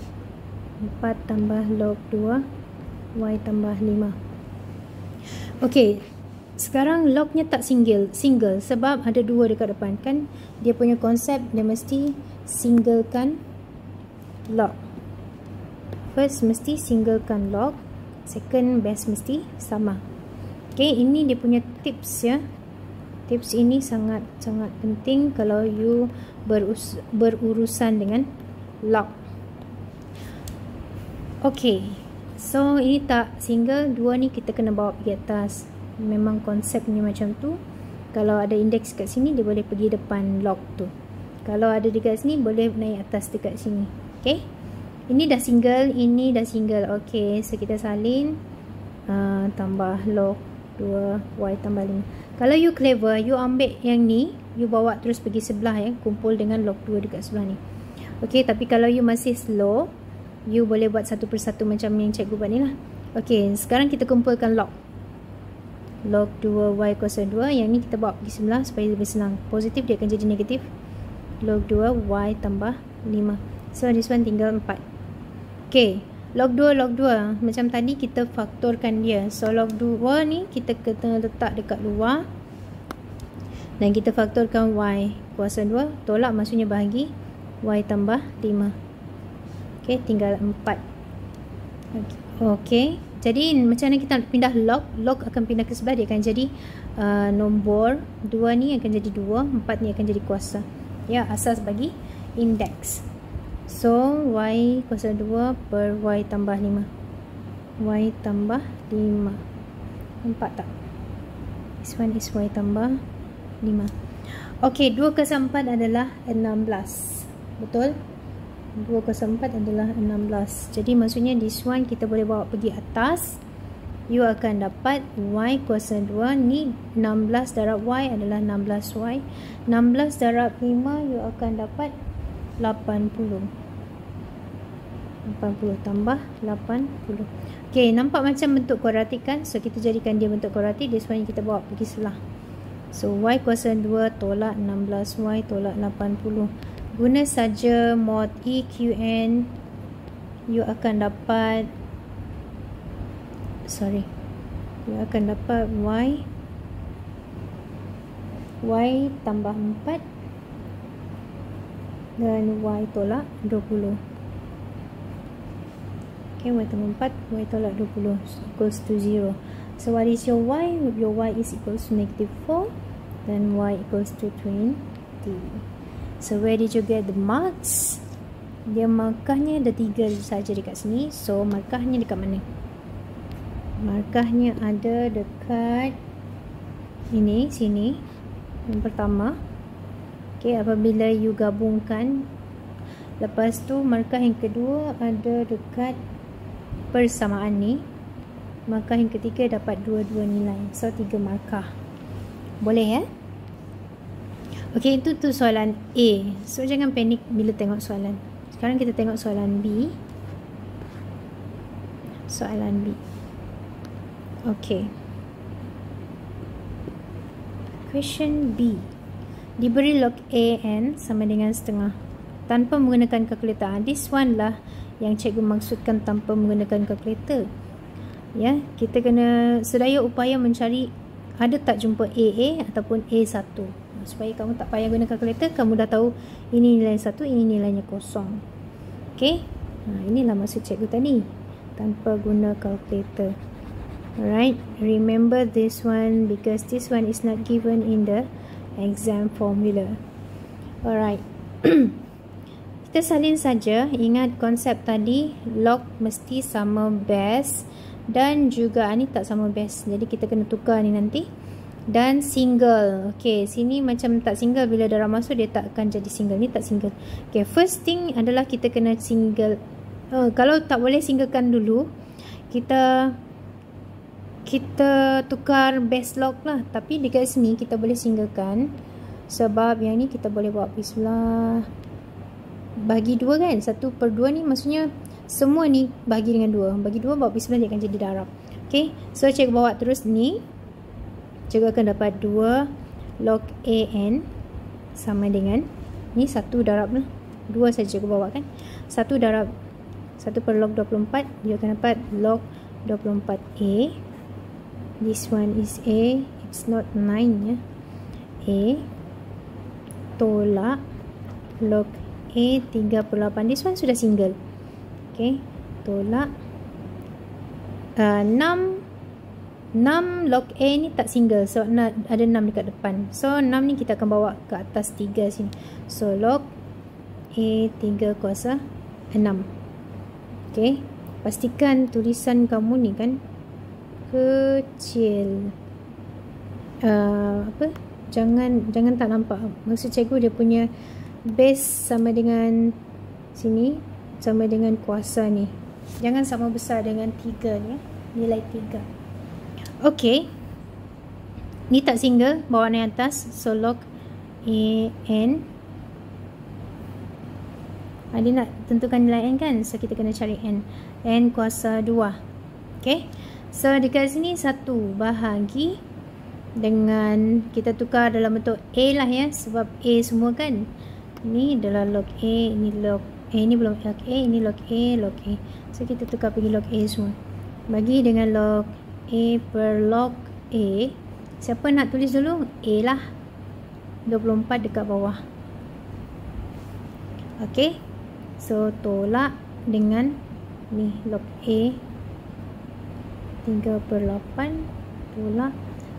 4 tambah log 2 Y tambah 5. Ok, sekarang lognya tak single sebab ada 2 dekat depan kan. Dia punya konsep dia mesti singlekan log. First mesti singlekan log, second base mesti sama. Ok, ini dia punya tips ya. Tips ini sangat penting kalau you berurusan dengan log. Okay, so ini tak single, 2 ni kita kena bawa pergi atas. Memang konsepnya macam tu. Kalau ada indeks kat sini, dia boleh pergi depan log tu. Kalau ada dekat sini, boleh naik atas dekat sini. Okay, ini dah single, ini dah single. Okay, so kita salin, tambah log 2 Y tambah 5. Kalau you clever, you ambil yang ni, you bawa terus pergi sebelah ya, kumpul dengan log 2 dekat sebelah ni. Okay, tapi kalau you masih slow, you boleh buat satu persatu macam yang cikgu buat ni lah. Okay, sekarang kita kumpulkan log. Log 2Y kuasa 2, yang ni kita bawa pergi sebelah supaya lebih senang. Positif dia akan jadi negatif. Log 2Y tambah 5. So this one tinggal 4. Okay, log 2 macam tadi kita faktorkan dia. So log 2 ni kita kena letak dekat luar, dan kita faktorkan Y kuasa 2, tolak maksudnya bahagi, Y tambah 5. Ok, tinggal 4. Ok, jadi macam mana kita nak pindah log? Log akan pindah ke sebelah, dia akan jadi nombor 2 ni akan jadi 2, 4 ni akan jadi kuasa ya, asas bagi indeks. So Y kuasa 2 per Y tambah 5. Y tambah 5. Nampak tak? This one is Y tambah 5. Ok, 2 kuasa 4 adalah 16. Betul? 2 kuasa 4 adalah 16. Jadi maksudnya this one kita boleh bawa pergi atas. You akan dapat Y kuasa 2 ni 16 darab Y adalah 16Y. 16 darab 5 you akan dapat 80 tambah 80. Ok, nampak macam bentuk kuadratik kan? So kita jadikan dia bentuk kuadratik. This one kita bawa pergi sebelah. So Y kuasa 2 tolak 16Y tolak 80. Guna saja mod EQN, you akan dapat Y tambah 4 dan Y tolak 20. Okay, Y tambah 4, Y tolak 20 equals to 0. So what is your Y? Your Y is equals to negative 4 then Y equals to 20. So where did you get the marks? Dia markahnya ada 3 saja dekat sini. So markahnya dekat mana? Markahnya ada dekat ini, sini. Yang pertama. Okay, apabila you gabungkan, lepas tu markah yang kedua ada dekat persamaan ni. Markah yang ketiga dapat 2 nilai. So 3 markah. Boleh ya? Okay, itu tu soalan A. So jangan panik bila tengok soalan. Sekarang kita tengok soalan B. Soalan B. Okay. Question B. Diberi log A N sama dengan setengah tanpa menggunakan kalkulator. This one lah yang cikgu maksudkan tanpa menggunakan kalkulator. Ya, kita kena sedaya upaya mencari ada tak jumpa AA ataupun A1. Supaya kamu tak payah guna kalkulator, kamu dah tahu ini nilai 1, ini nilainya kosong. Okay, inilah maksud cikgu tadi, tanpa guna kalkulator. Alright, remember this one because this one is not given in the exam formula. Alright. Kita salin saja. Ingat konsep tadi, log mesti sama base dan juga ni tak sama base. Jadi kita kena tukar ni nanti. Dan single. Okay, sini macam tak single, bila darab masuk dia tak akan jadi single. Ni tak single. Okay, first thing adalah kita kena single. Kalau tak boleh singlekan dulu, kita tukar base log lah. Tapi dekat sini kita boleh singlekan, sebab yang ni kita boleh buat pergi sebelah, bagi 2 kan. 1/2 ni maksudnya semua ni bagi dengan 2. Bagi 2 bawa pergi sebelah, dia akan jadi darab. Okay, so cikgu bawa terus ni. Cikgu akan dapat 2 log AN sama dengan ni 1 darab lah. 2 saja cikgu bawa kan. 1 darab 1 per log 24, dia akan dapat log 24A. This one is A, it's not 9 ya. A tolak log A 3/8. This one sudah single. Okay, tolak 6 log A ni tak single, so ada 6 dekat depan. So 6 ni kita akan bawa ke atas 3 sini. So log A 3 kuasa 6. Okay, pastikan tulisan kamu ni kan kecil. Jangan tak nampak. Maksud cikgu dia punya base sama dengan sini, sama dengan kuasa ni. Jangan sama besar dengan 3 ni, nilai 3. Okay, ni tak single, bawa naik atas. So log AN, dia nak tentukan nilai N kan, so kita kena cari N. N kuasa 2. Okay, so dekat sini 1 bahagi dengan, kita tukar dalam bentuk A lah ya, sebab A semua kan. Ni adalah log A, ini log A, ini belum log A, ini log A, log A. So kita tukar pergi log A semua. Bagi dengan log A per log A. Siapa nak tulis dulu? A lah. 24 dekat bawah. Okay, so tolak dengan ni log A 3/8 tolak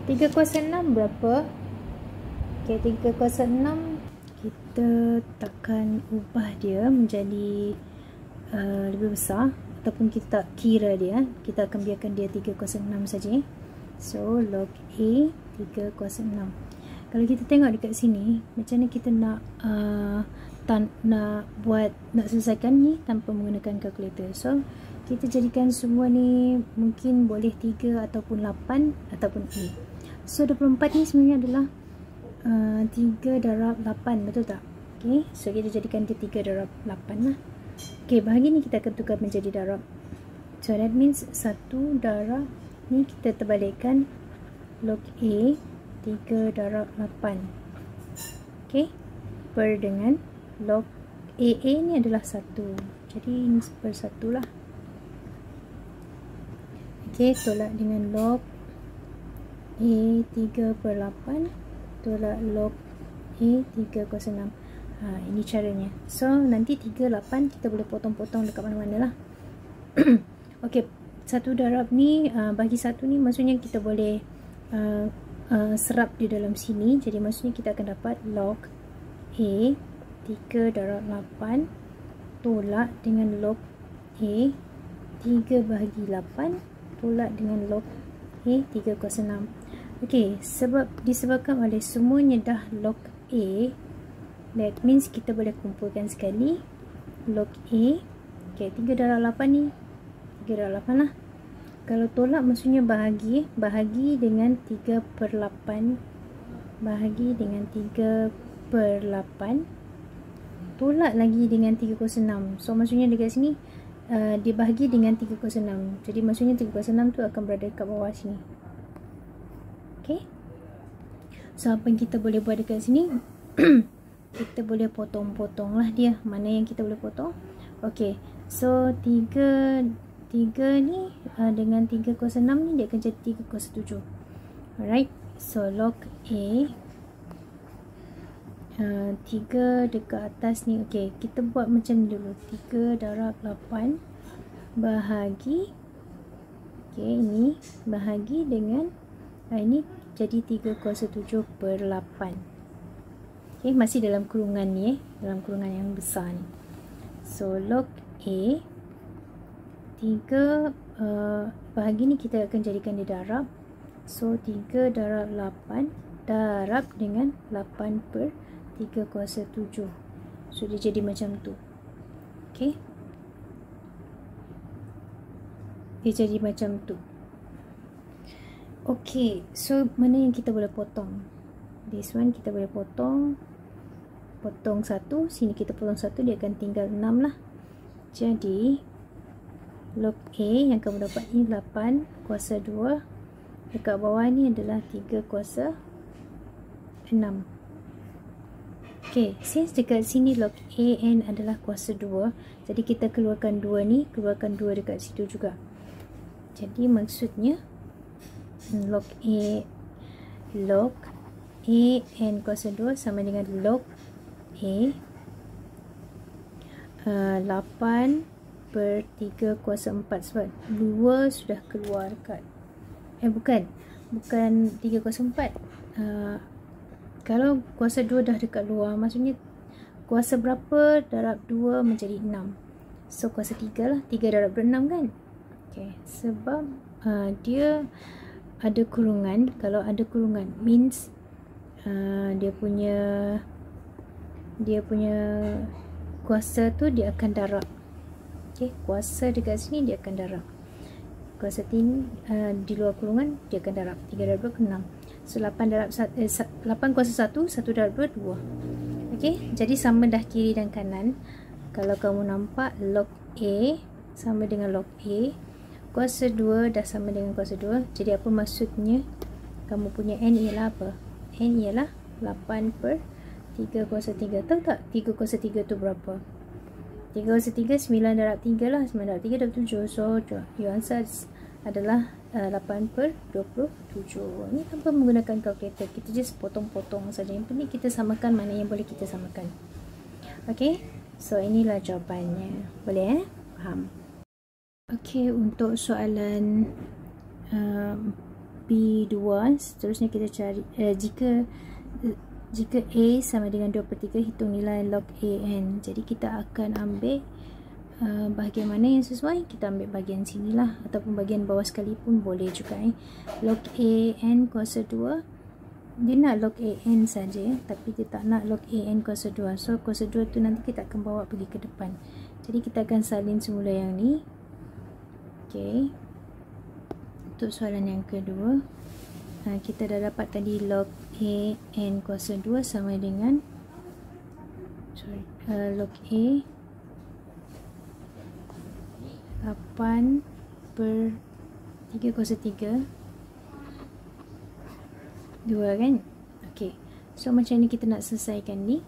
3 kuasa 6 berapa? Okay, 3 kuasa 6 kita takkan ubah dia menjadi lebih besar, ataupun kita tak kira dia, kita akan biarkan dia 3 kuasa 6 saja. So log A 3 kuasa 6. Kalau kita tengok dekat sini, macam mana kita nak nak selesaikan ni tanpa menggunakan kalkulator. So kita jadikan semua ni mungkin boleh 3 ataupun 8 ataupun A. So 24 ni sebenarnya adalah 3 darab 8, betul tak? Okay, so kita jadikan dia 3 darab 8 lah. Okay, bahagi ni kita akan tukar menjadi darab. So that means 1 darab ni kita terbalikkan, log A 3 darab 8. Okay, per dengan log AA ni adalah 1. Jadi ini per 1 lah. Okay, tolak dengan log A 3/8 tolak log A 3 kuasa 6. Ini caranya. So nanti 3, 8 kita boleh potong-potong dekat mana-mana lah. Okay, 1 darab ni bagi 1 ni maksudnya kita boleh serap di dalam sini. Jadi maksudnya kita akan dapat log A 3 darab 8 tolak dengan log A 3 bahagi 8 tolak dengan log A 3 kuasa 6. Okey, disebabkan oleh semuanya dah log A, that means kita boleh kumpulkan sekali log A. Okey, 3 darab 8 ni 3 darab 8 lah. Kalau tolak maksudnya bahagi dengan 3/8, bahagi dengan 3/8, tolak lagi dengan 3 kuasa 6. So maksudnya dekat sini dibahagi dengan 3 kuasa 6. Jadi maksudnya 3 kuasa 6 tu akan berada kat bawah sini. Okay, so apa yang kita boleh buat dekat sini kita boleh potong-potong lah dia, mana yang kita boleh potong. Okay, so 3 ni dengan 3 kuasa 6 ni dia akan jadi 3 kuasa 7. Alright, so log A 3 dekat atas ni. Okay, kita buat macam ni dulu. 3 darab 8 bahagi, okay, ini bahagi dengan ini jadi 3 kuasa 7/8. Okay, masih dalam kurungan ni, dalam kurungan yang besar ni. So log A 3 bahagi ni kita akan jadikan dia darab. So 3 darab 8 darab dengan 8/3 kuasa 7. So dia jadi macam tu. Okay, dia jadi macam tu. Okay, so mana yang kita boleh potong? This one kita boleh potong satu, sini kita potong satu, dia akan tinggal 6 lah. Jadi log A yang kamu dapat ni 8 kuasa 2, dekat bawah ni adalah 3 kuasa 6. Okay, since dekat sini log AN adalah kuasa 2, jadi kita keluarkan 2 ni, keluarkan 2 dekat situ juga. Jadi maksudnya log AN kuasa 2 sama dengan log A 8/3 kuasa 4, sebab 2 sudah keluar kat bukan 3 kuasa 4. Kalau kuasa 2 dah dekat luar, maksudnya kuasa berapa darab 2 menjadi 6. So kuasa 3 lah, 3 darab 6 kan. Okay, sebab dia ada kurungan. Kalau ada kurungan means dia punya kuasa tu dia akan darab. Okay, kuasa dekat sini dia akan darab. Kuasa tin di luar kurungan dia akan darab. 3 darab 2 ke 6. So 8 kuasa 1, 1 darab 2, 2. Okay, jadi sama dah kiri dan kanan. Kalau kamu nampak log A sama dengan log A, kuasa 2 dah sama dengan kuasa 2. Jadi apa maksudnya? Kamu punya N ialah apa? N ialah 8/3 kuasa 3. Tahu tak 3 kuasa 3 tu berapa? 3 kuasa 3 9 darab 3 lah. 9 darab 3 darab 7. So your answer adalah 8/27. Ini tanpa menggunakan kalkulator, kita just potong-potong saja. Yang penting kita samakan mana yang boleh kita samakan. Okay, so inilah jawapannya. Boleh faham? Okay, untuk soalan B2 seterusnya kita cari jika A sama dengan 2/3, hitung nilai log AN. Jadi kita akan ambil bahagian mana yang sesuai, kita ambil bahagian sini lah, ataupun bahagian bawah sekalipun boleh juga. Log AN kuasa 2, dia nak log AN saja, tapi dia tak nak log AN kuasa 2. So kuasa 2 tu nanti kita akan bawa pergi ke depan. Jadi kita akan salin semula yang ni. Okay, untuk soalan yang kedua, kita dah dapat tadi log AN kuasa 2 sama dengan log A 8/3 kuasa 3 2 kan. Okay, so macam ni kita nak selesaikan ni.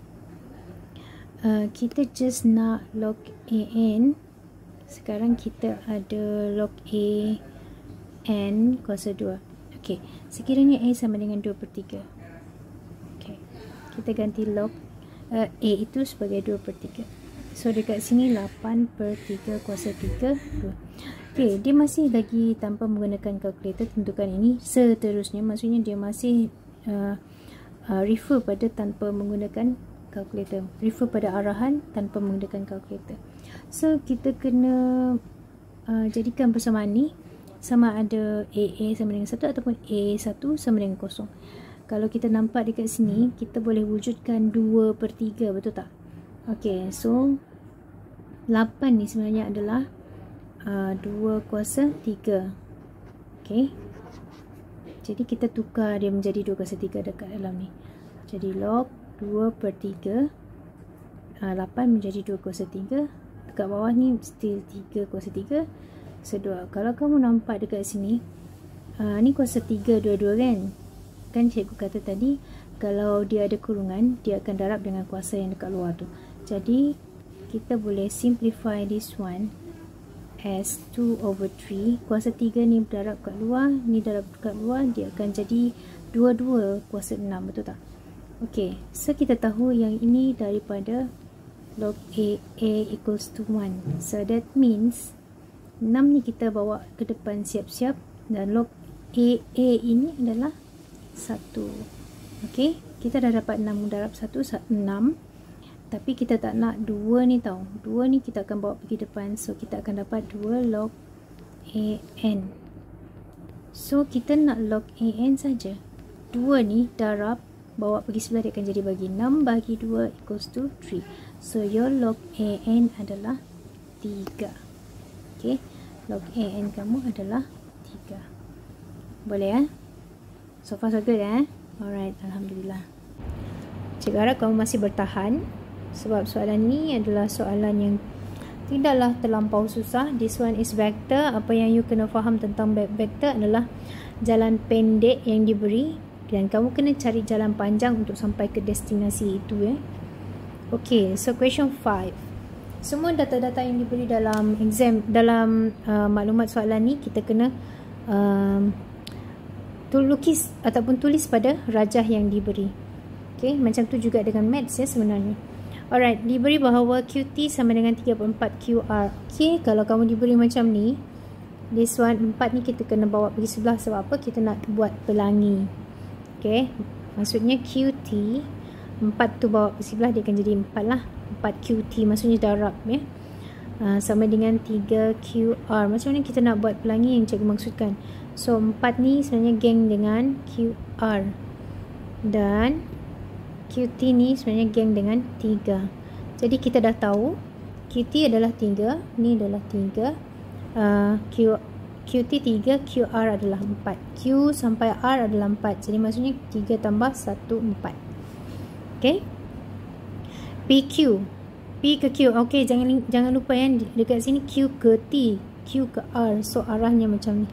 Kita just nak log AN. Sekarang kita ada log AN kuasa 2. Okay, sekiranya A sama dengan 2/3. Okay, kita ganti log A itu sebagai 2/3. So dekat sini 8/3 kuasa 3 2. Okay, dia masih lagi tanpa menggunakan kalkulator, tentukan ini seterusnya. Maksudnya dia masih refer pada tanpa menggunakan kalkulator. Refer pada arahan tanpa menggunakan kalkulator. So kita kena jadikan persamaan ni sama ada AA sama dengan 1 ataupun A1 sama dengan 0. Kalau kita nampak dekat sini, kita boleh wujudkan 2/3, betul tak? Okay, so 8 ni sebenarnya adalah 2 kuasa 3. Okay, jadi kita tukar dia menjadi 2 kuasa 3 dekat dalam ni. Jadi log 2/3 8 menjadi 2 kuasa 3. Dekat bawah ni still 3 kuasa 3. So 2. Kalau kamu nampak dekat sini, ni kuasa 3 dua-dua kan? Kan cikgu kata tadi, kalau dia ada kurungan, dia akan darab dengan kuasa yang dekat luar tu. Jadi kita boleh simplify this one as 2/3. Kuasa 3 ni darab kat luar, ni darab kat luar, dia akan jadi 2 kuasa 6, betul tak? Okay, so kita tahu yang ini daripada log A equals to 1. So that means 6 ni kita bawa ke depan siap-siap, dan log A ini adalah 1. Okay, kita dah dapat 6 darab 1, 6. Tapi kita tak nak 2 ni tau. 2 ni kita akan bawa pergi depan. So kita akan dapat 2 log AN. So kita nak log AN saja. 2 ni darab, bawa pergi sebelah, dia akan jadi bagi 6 bagi 2 equals to 3. So your log AN adalah 3. Okay, log AN kamu adalah 3. Boleh So far so good Alright, Alhamdulillah. Cikgu harap kamu masih bertahan, sebab soalan ni adalah soalan yang tidaklah terlampau susah. This one is vector. Apa yang you kena faham tentang vector adalah jalan pendek yang diberi, dan kamu kena cari jalan panjang untuk sampai ke destinasi itu Okay, so question 5. Semua data-data yang diberi dalam exam, dalam maklumat soalan ni, kita kena lukis ataupun tulis pada rajah yang diberi. Okay, macam tu juga dengan maths sebenarnya. Alright, diberi bahawa QT sama dengan 3/4 QR. Okay, kalau kamu diberi macam ni, this one 4 ni kita kena bawa pergi sebelah. Sebab apa? Kita nak buat pelangi. Okay, maksudnya QT 4 tu bawa pergi sebelah, dia akan jadi 4 lah. 4 QT maksudnya darab sama dengan 3 QR. Macam mana kita nak buat pelangi yang cikgu maksudkan? So 4 ni sebenarnya geng dengan QR, dan QT ni sebenarnya geng dengan 3. Jadi kita dah tahu QT adalah 3, ni adalah 3, QT 3, QR adalah 4, Q sampai R adalah 4. Jadi maksudnya 3 tambah 1, 4. Okay, PQ, P ke Q. Okay, jangan lupa dekat sini Q ke T, Q ke R. So arahnya macam ni.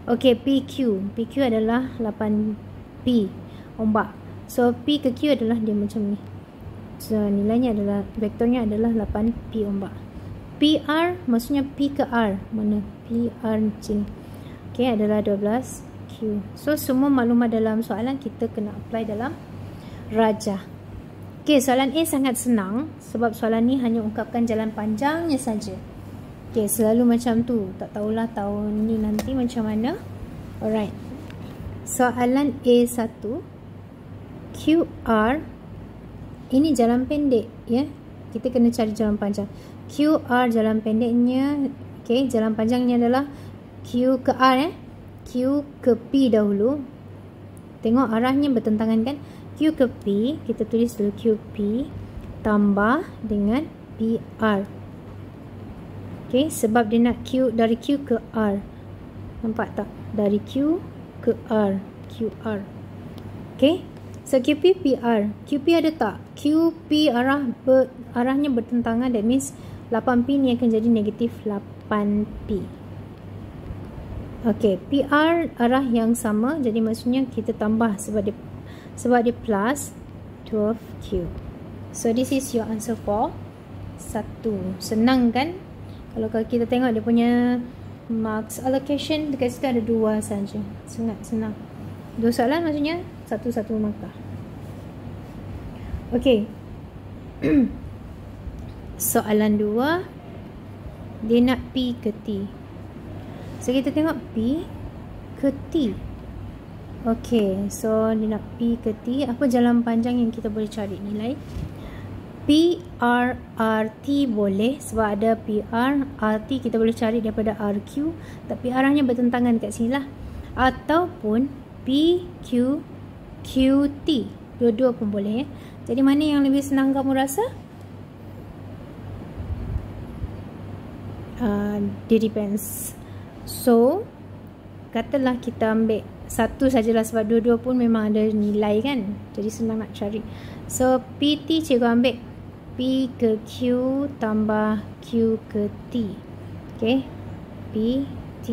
Okay, PQ adalah 8P ombak. So P ke Q adalah dia macam ni. So nilainya adalah, vektornya adalah 8P ombak. PR maksudnya P ke R. Mana? PR macam ni. Okay, adalah 12Q. So semua maklumat dalam soalan kita kena apply dalam rajah. Okay, soalan A sangat senang sebab soalan ni hanya ungkapkan jalan panjangnya saja. Okay, selalu macam tu. Tak tahulah tahun ni nanti macam mana. Alright, soalan A1, QR ini jalan pendek kita kena cari jalan panjang. QR jalan pendeknya, okay, jalan panjangnya adalah Q ke R Q ke P dahulu. Tengok arahnya bertentangan kan? Q ke P, kita tulis dulu QP tambah dengan PR. Okay, sebab dia nak Q dari Q ke R. Nampak tak? Dari Q ke R, QR. Okay, so QP PR. QP ada tak? QP arahnya bertentangan. That means 8P ni akan jadi negatif 8P. Okay, PR arah yang sama, jadi maksudnya kita tambah sebab dia plus 12Q. So this is your answer for 1. Senang kan? Kalau kita tengok dia punya marks allocation, dekat situ ada 2 saja. Sangat senang. 2 soalan maksudnya satu markah. Okay. Soalan 2, dia nak P ke T. So kita tengok P ke T. Okay, so dia nak P ke T. Apa jalan panjang yang kita boleh cari nilai? PRRT boleh sebab ada PR. RT kita boleh cari daripada RQ, tapi arahnya bertentangan kat sini lah. Ataupun PQQT, dua-dua pun boleh ya. Jadi mana yang lebih senang kamu rasa? It depends. So katalah kita ambil satu sajalah sebab dua-dua pun memang ada nilai kan, jadi senang nak cari. So PT cikgu ambil P ke Q tambah Q ke T. Okay, PT.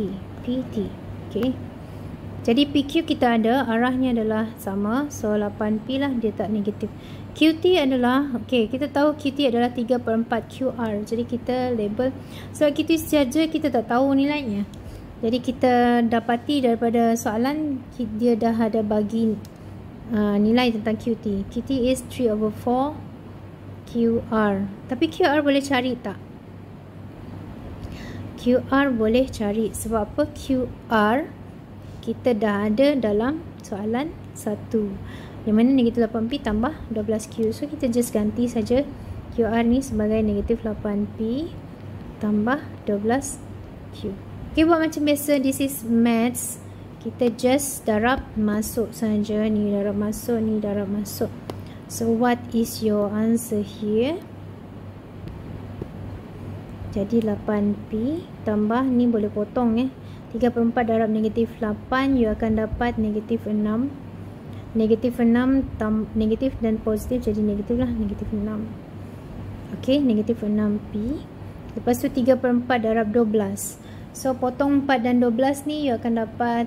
Okay, jadi PQ kita ada, arahnya adalah sama, so 8P lah, dia tak negatif. QT adalah, okay, kita tahu QT adalah 3/4 QR, jadi kita label. So QT saja kita tak tahu nilainya, jadi kita dapati daripada soalan dia dah ada bagi nilai tentang QT. QT is 3/4 QR. Tapi QR boleh cari tak? QR boleh cari. Sebab apa? QR kita dah ada dalam soalan 1, yang mana negatif 8P tambah 12Q. So kita just ganti saja QR ni sebagai negatif 8P tambah 12Q. Okay, buat macam biasa, this is maths. Kita just darab masuk saja. Ni darab masuk, ni darab masuk. So what is your answer here? Jadi 8P tambah, ni boleh potong 3/4 darab negatif 8, you akan dapat negatif 6. Negatif 6 negatif dan positif, jadi negatif lah, negatif 6. Ok, negatif 6P. Lepas tu 3/4 darab 12. So potong 4 dan 12 ni, you akan dapat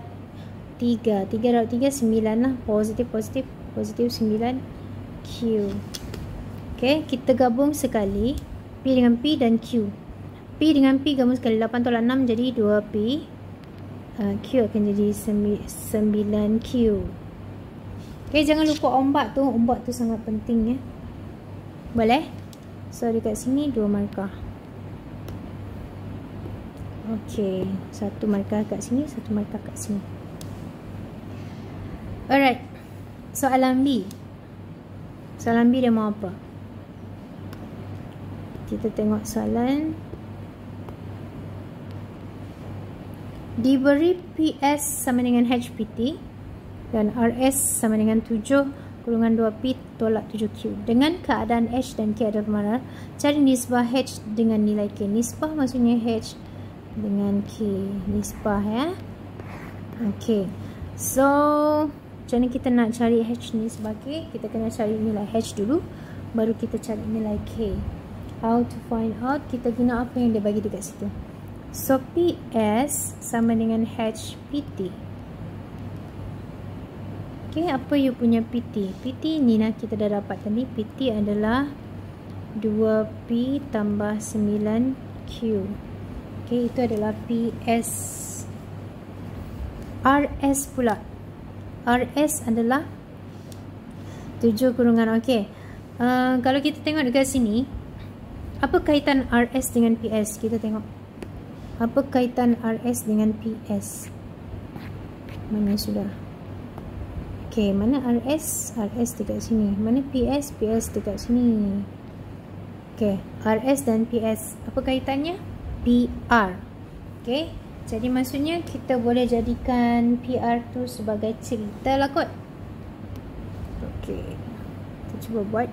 3. 3 darab 3, 9 lah. Positif 9 Q. Ok, kita gabung sekali P dengan P dan Q. P dengan P gabung sekali, 8 tolak 6 jadi 2P. Q akan jadi 9Q. Ok, jangan lupa ombak tu. Ombak tu sangat penting ya. Boleh? So dekat sini 2 markah. Ok, 1 markah kat sini, 1 markah kat sini. Alright, soalan B. Soalan B dia mau apa? Kita tengok soalan. Diberi PS sama dengan HPT dan RS sama dengan 7/2P tolak 7Q. Dengan keadaan H dan K adalah bermakna, cari nisbah H dengan nilai K. Nisbah maksudnya H dengan K. Nisbah ya. Okay. So macam mana kita nak cari H ni sebagai? Kita kena cari nilai H dulu, baru kita cari nilai K. How to find out? Kita guna apa yang dia bagi dekat situ. So PS sama dengan HPT. Okay, apa you punya PT? PT ni lah kita dah dapat tadi. PT adalah 2P tambah 9Q. Okay, itu adalah PS. RS pula. RS adalah 7 kurungan. Ok, kalau kita tengok dekat sini, apa kaitan RS dengan PS? Kita tengok apa kaitan RS dengan PS. Mana sudah? Ok, mana RS? RS dekat sini. Mana PS? PS dekat sini. Ok, RS dan PS, apa kaitannya? PR. Ok, jadi maksudnya kita boleh jadikan PR tu sebagai cerita lah kot. Okay, kita cuba buat.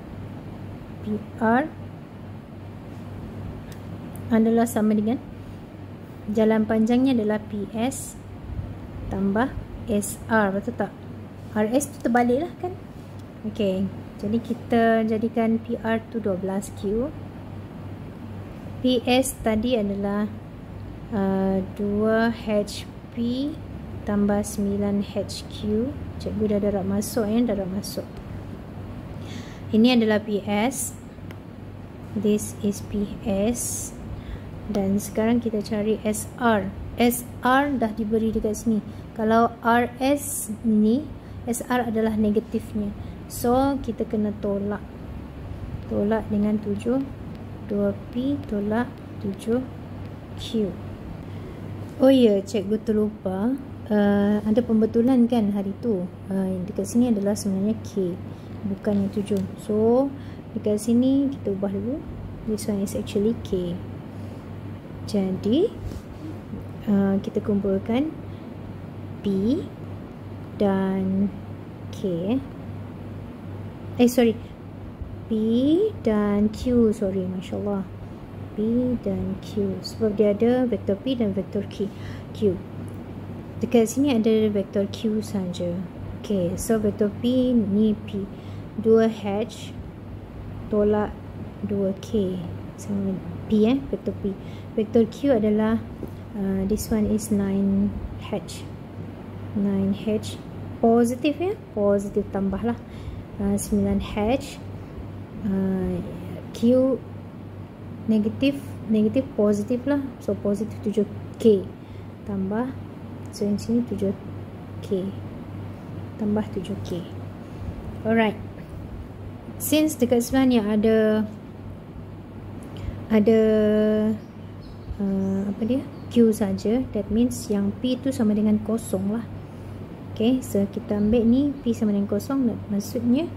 PR adalah sama dengan, jalan panjangnya adalah PS tambah SR, betul tak? RS tu terbalik lah kan. Okay, jadi kita jadikan PR tu 12Q. PS tadi adalah 2HP tambah 9HQ. Cikgu dah darab masuk darab masuk. Ini adalah PS. This is PS. Dan sekarang kita cari SR. SR dah diberi dekat sini. Kalau RS ni, SR adalah negatifnya. So kita kena tolak. Tolak dengan 7. 2P tolak 7Q. Oh ya, cikgu terlupa, ada pembetulan kan hari tu. Dekat sini adalah sebenarnya K, bukan yang 7. So Dekat sini kita ubah dulu. This one is actually K. Jadi kita kumpulkan P dan K. P dan Q. Masya Allah. P dan Q. Sebab dia ada vektor P dan vektor Q. Dekat sini ada vektor Q saja. Okay, so vektor P ni P. 2H tolak 2K sama P, vektor P. Vektor Q adalah this one is 9H. 9H positif ya, positif tambahlah 9H. Q negatif positif lah, so positif 7K tambah, so yang sini 7K tambah 7K. Alright, since dekat sebelah ni ada apa dia, Q saja, that means yang P tu sama dengan kosong lah. Okay, so kita ambil ni P sama dengan kosong, maksudnya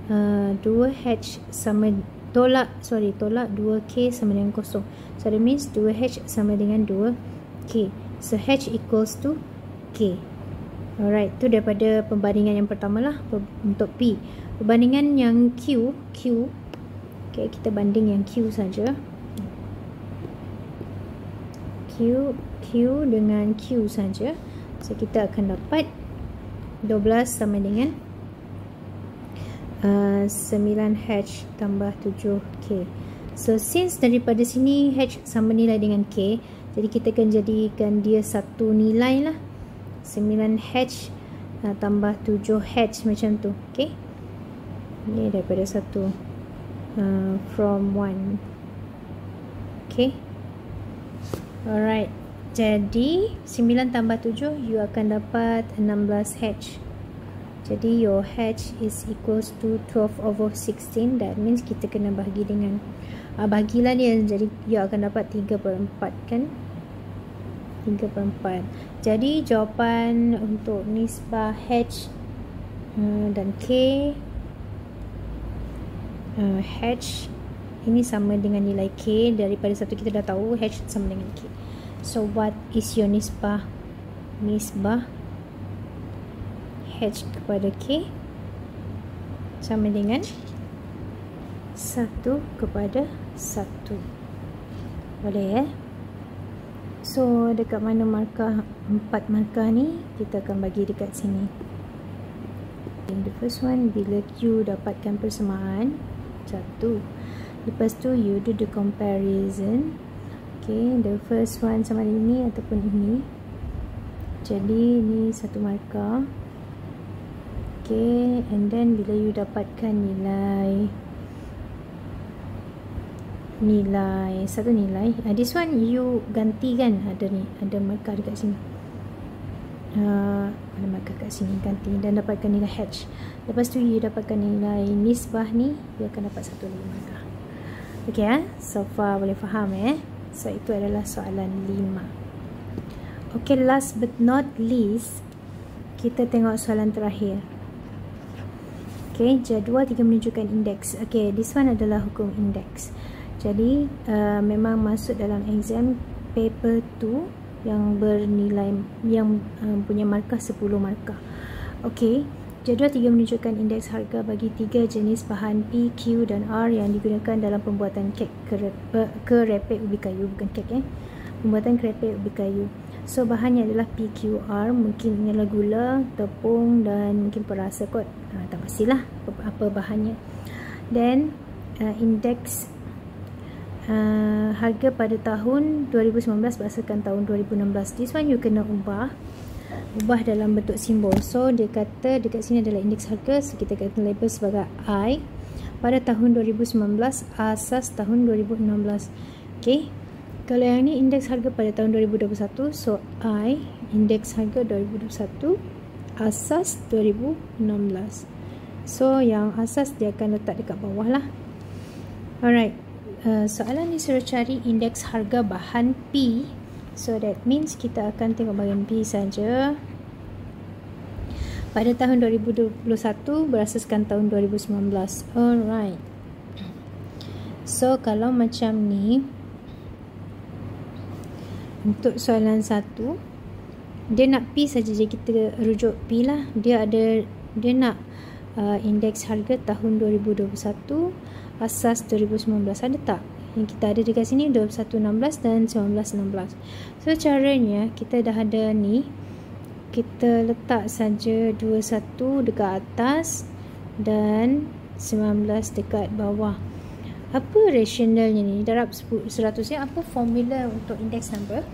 2H sama tolak 2K sama dengan kosong. So that means 2H sama dengan 2K. So H equals to K. Alright, tu daripada pembandingan yang pertama lah untuk P. Perbandingan yang Q. Okay, kita banding yang Q saja. Q dengan Q saja. So kita akan dapat 12 sama dengan 9H tambah 7K. So since daripada sini H sama nilai dengan K, jadi kita akan jadikan dia satu nilai lah, 9H tambah 7H macam tu. Okay, ini daripada satu from 1. Okay, alright, jadi 9 tambah 7 you akan dapat 16H. Jadi your H is equals to 12/16. That means kita kena bahagi dengan bahagilah dia, jadi you akan dapat 3/4 kan, 3/4. Jadi jawapan untuk nisbah H dan K, H ini sama dengan nilai K. Daripada satu kita dah tahu H sama dengan K. So what is your nisbah H kepada K sama dengan 1/1. Boleh ya? So dekat mana markah, 4 markah ni kita akan bagi dekat sini. The first one, bila Q dapatkan persamaan 1, lepas tu you do the comparison. Okay, the first one sama ini ataupun ini. Jadi ni 1 markah. Okay, and then bila you dapatkan satu nilai, this one you ganti kan, ada markah dekat sini, ada markah kat sini, ganti dan dapatkan nilai H. Lepas tu you dapatkan nilai nisbah ni, you akan dapat satu lagi markah. Okay, so far boleh faham so itu adalah soalan 5. Okay, last but not least, kita tengok soalan terakhir. Okay, jadual 3 menunjukkan indeks. Okay, this one adalah hukum indeks. Jadi memang masuk dalam exam paper 2 yang bernilai, yang punya markah 10 markah. Okay, jadual 3 menunjukkan indeks harga bagi 3 jenis bahan P, Q dan R yang digunakan dalam pembuatan kek kerepek ubi kayu, bukan kek pembuatan kerepek ubi kayu. So bahannya adalah PQR, mungkin adalah gula, tepung dan mungkin perasa kot, tak pastilah apa bahannya. Dan indeks harga pada tahun 2019 berdasarkan tahun 2016. This one you kena ubah dalam bentuk simbol. So dia kata dekat sini adalah indeks harga, so kita kata label sebagai I pada tahun 2019 asas tahun 2016. Okay, kalau yang ni indeks harga pada tahun 2021, so I indeks harga 2021 asas 2016. So yang asas dia akan letak dekat bawah lah. Alright, soalan ni suruh cari indeks harga bahan P. So that means kita akan tengok bahagian P saja. Pada tahun 2021 berasaskan tahun 2019. Alright, So kalau macam ni, untuk soalan 1, dia nak P saja, jadi kita rujuk P lah. Dia nak indeks harga tahun 2021, asas 2019. Ada tak? Yang kita ada dekat sini 2116 dan 1916. So caranya kita dah ada ni, kita letak saja 21 dekat atas dan 19 dekat bawah. Apa rationalnya ni? Darab 100 ya. Apa formula untuk index number?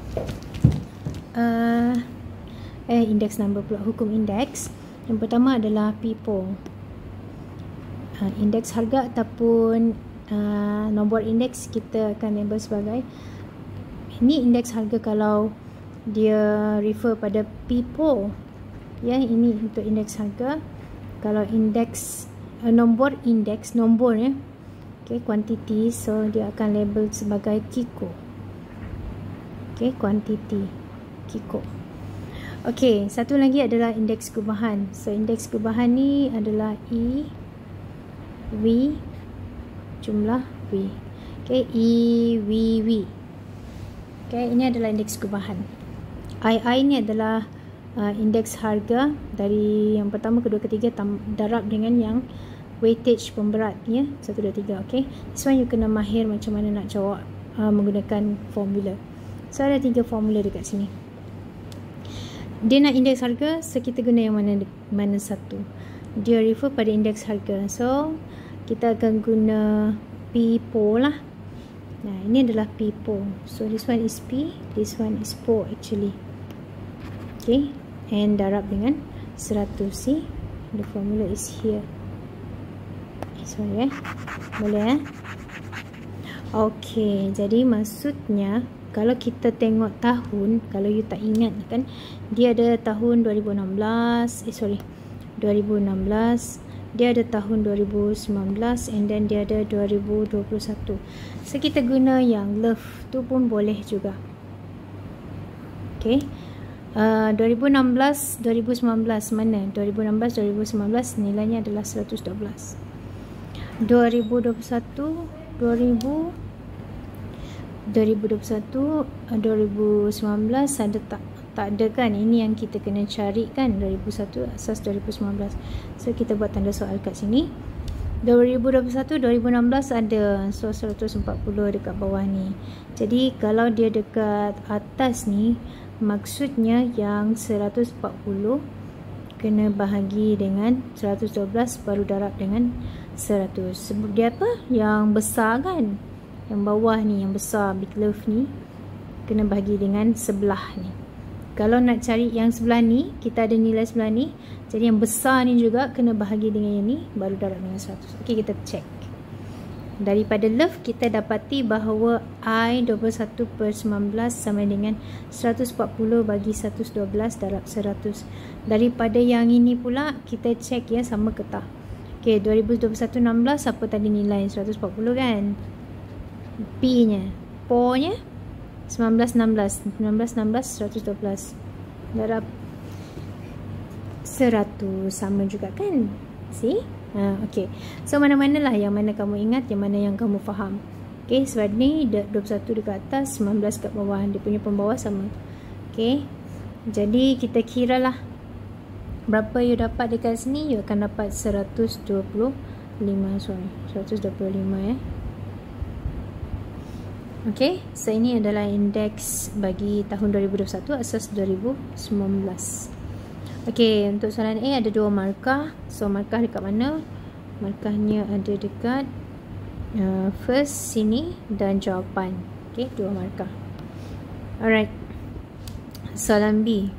Index number pula, hukum indeks. Yang pertama adalah people. Indeks harga ataupun nombor indeks kita akan label sebagai, ini indeks harga kalau dia refer pada people. Ya, ini untuk indeks harga. Kalau indeks nombor indeks, nombor ya. Okay, quantity, so dia akan label sebagai Kiko. Okay, quantity Kiko. Okay, satu lagi adalah indeks gubahan. So indeks gubahan ni adalah E V jumlah V. Okay, E V V. Okay, ini adalah indeks gubahan. I ni adalah indeks harga dari yang pertama, kedua, ketiga darab dengan yang weightage pemberat ya, 1, 2, 3. Okay, this one you kena mahir macam mana nak jawab menggunakan formula. So ada 3 formula dekat sini. Dia nak indeks harga, so kita guna yang mana satu. Dia refer pada indeks harga, so kita akan guna P4 lah. Nah, ini adalah P4. So this one is P, this one is 4 actually. Okay, and darab dengan 100. See, the formula is here. Sorry boleh Okay, jadi maksudnya kalau kita tengok tahun, kalau you tak ingat kan, dia ada tahun 2016, 2016, dia ada tahun 2019, and then dia ada 2021. So kita guna yang love tu pun boleh juga. Okay, 2016, 2019 mana? 2016, 2019 nilainya adalah 112. 2021, 2021, 2019 ada tak ada kan? Ini yang kita kena cari kan, 2001 asas 2019. So kita buat tanda soal kat sini. 2021, 2016 ada, so 140 dekat bawah ni. Jadi kalau dia dekat atas ni, maksudnya yang 140 kena bahagi dengan 112 baru darab dengan 100. Sebab dia apa? Yang besar kan? Yang bawah ni, yang besar, big love ni, kena bahagi dengan sebelah ni. Kalau nak cari yang sebelah ni, kita ada nilai sebelah ni. Jadi yang besar ni juga kena bahagi dengan yang ni, baru darab dengan 100. Okey, kita check. Daripada love, kita dapati bahawa I 21/19 sama dengan 140 bagi 112 darab 100. Daripada yang ini pula, kita check ya, sama ke tak. Okay, 2021-16 apa tadi nilai? 140 kan? P nya, PO nya 19-16, 19-16 112 darab 100, sama juga kan? See? Okay, so mana-mana lah yang mana kamu ingat, yang mana yang kamu faham. Okay, sebab ni 21 dekat atas, 19 kat bawah, dia punya pembawah sama. Okay, jadi kita kira lah berapa you dapat dekat sini. You akan dapat 125, sorry, 125 ya. Okay, so ini adalah indeks bagi tahun 2021 asas 2019. Okay, untuk soalan A ada 2 markah. So markah dekat mana? Markahnya ada dekat first sini dan jawapan. Okay, 2 markah. Alright, soalan B.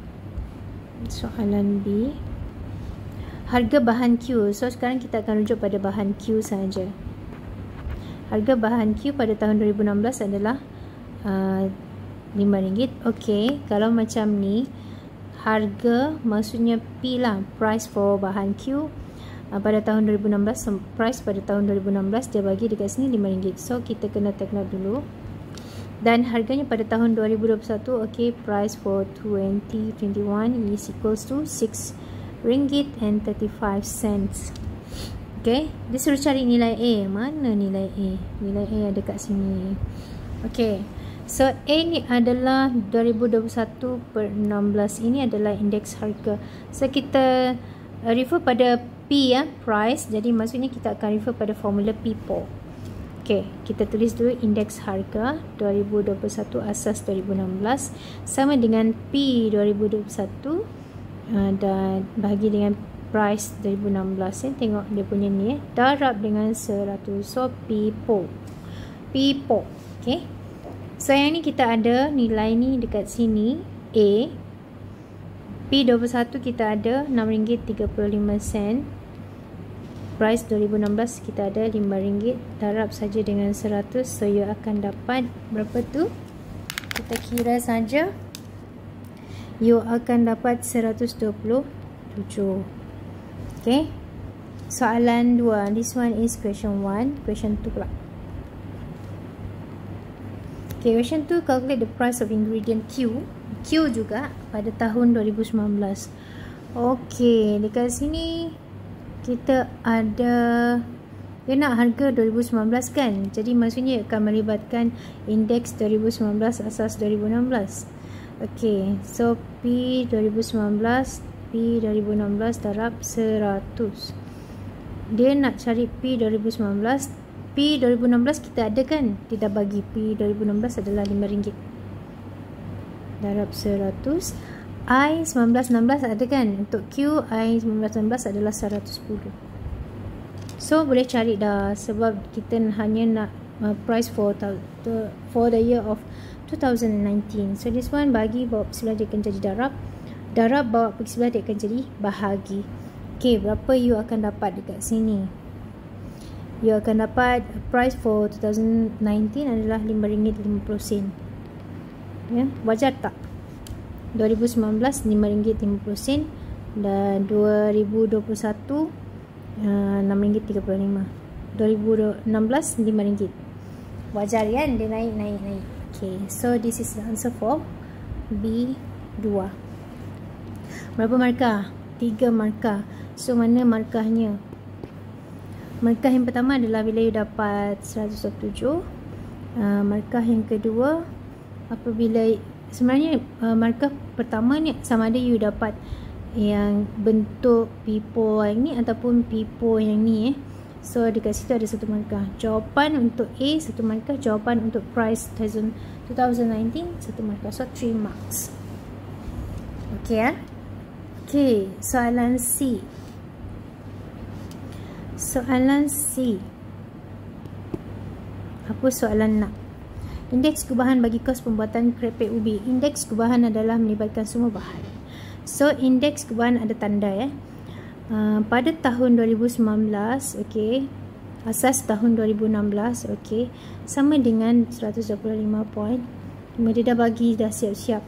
Soalan B, harga bahan Q. So sekarang kita akan rujuk pada bahan Q saja. Harga bahan Q pada tahun 2016 adalah RM5. Okay, kalau macam ni, harga maksudnya P lah, price for bahan Q pada tahun 2016, price pada tahun 2016 dia bagi dekat sini RM5. So kita kena take note dulu. Dan harganya pada tahun 2021, okay, price for 2021 is equals to RM6.35. Okay, dia suruh cari nilai A. Mana nilai A? Nilai A ada kat sini. Okay, so A ni adalah 2021 per 16. Ini adalah indeks harga. So kita refer pada P ya, price. Jadi maksudnya kita akan refer pada formula P4. Okay, kita tulis dulu indeks harga 2021 asas 2016 sama dengan P 2021 dan bahagi dengan price 2016 ya. Tengok dia punya ni darab dengan 100. So P4. Okay, so yang ni kita ada nilai ni dekat sini A. P21 kita ada RM6.35. Price 2016 kita ada RM5. Darab saja dengan 100. So you akan dapat berapa tu? Kita kira saja. You akan dapat 127. Okay, soalan 2. This one is question 1. Question 2 pula. Okay, question 2. Calculate the price of ingredient Q. Q juga pada tahun 2019. Okay, dekat sini kita ada dia nak harga 2019 kan. Jadi maksudnya akan melibatkan indeks 2019 asas 2016. Okay, so P 2019 darab 100. Dia nak cari P 2019. P 2016 kita ada kan? Dia dah bagi P 2016 adalah RM5. Darab 100. I 1916 ada kan? Untuk Q, I 1916 adalah 110. So boleh cari dah sebab kita hanya nak price for the year of 2019. So this one bagi bawa sebelah dia akan jadi darab. Darab bawa pergi sebelah dia akan jadi bahagi. Okay, berapa you akan dapat dekat sini? You akan dapat price for 2019 adalah RM5.50. Ya, wajar tak? 2019 RM5.50 dan 2021 RM6.35. 2016 RM5. Wajar kan? Dia naik. Okay, so this is the answer for B2. Berapa markah? 3 markah. So mana markahnya? Markah yang pertama adalah bila you dapat 127. Markah yang kedua apabila sebenarnya markah pertama ni sama ada you dapat yang bentuk P4 yang ni ataupun P4 yang ni So dekat situ ada satu markah. Jawapan untuk A satu markah, jawapan untuk price 2019 satu markah. So 3 marks. Okay ya. Okay, soalan C. Soalan C. Apa soalan nak? Indeks gubahan bagi kos pembuatan kerepek ubi. Indeks gubahan adalah melibatkan semua bahan. So indeks gubahan ada tanda ya. Pada tahun 2019, okey, asas tahun 2016, okey, sama dengan 125 poin. Dia dah bagi, dah siap-siap.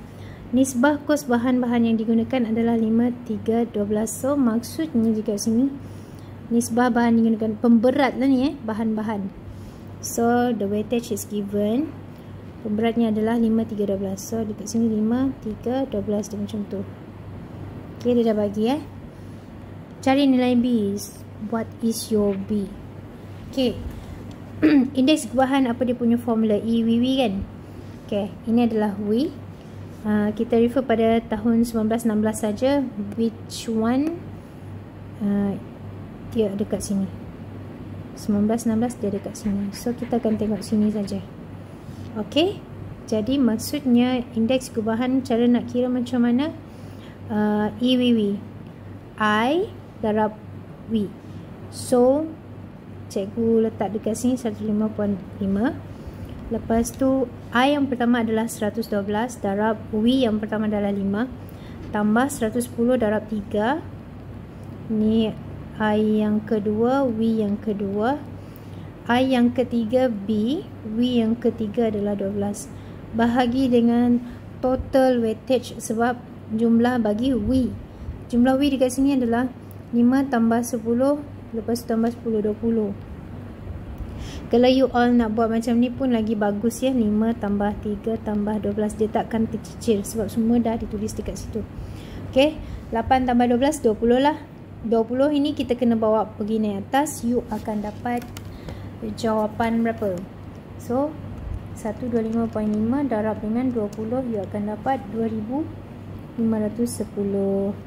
Nisbah kos bahan-bahan yang digunakan adalah 5, 3, 12. So maksudnya jika sini nisbah bahan yang digunakan pemberat lah ni bahan-bahan. So the weightage is given. Pemberatnya adalah 5, 3, 12. So dekat sini 5, 3, 12 dia macam tu. Okey, dia dah bagi Cari nilai B. What is your B? Okay. Indeks gubahan apa dia punya formula? EWW kan? Okay. Ini adalah W. Kita refer pada tahun 1916 saja. Which one? Dia dekat sini. 1916 dia dekat sini. So kita akan tengok sini saja. Okay. Jadi maksudnya indeks gubahan cara nak kira macam mana? EWW. I darab W. So cikgu letak dekat sini 105.5. Lepas tu I yang pertama adalah 112 darab W yang pertama adalah 5 tambah 110 darab 3. Ni I yang kedua, W yang kedua, I yang ketiga B, W yang ketiga adalah 12. Bahagi dengan total weightage sebab jumlah bagi W. Jumlah W dekat sini adalah 5 tambah 10, lepas tambah 10, 20. Kalau you all nak buat macam ni pun lagi bagus ya. 5 tambah 3 tambah 12. Dia takkan tercicir sebab semua dah ditulis dekat situ. Okay, 8 tambah 12, 20 lah. 20 ini kita kena bawa pergi naik atas, you akan dapat jawapan berapa? So 125.5 darab dengan 20, you akan dapat 2510.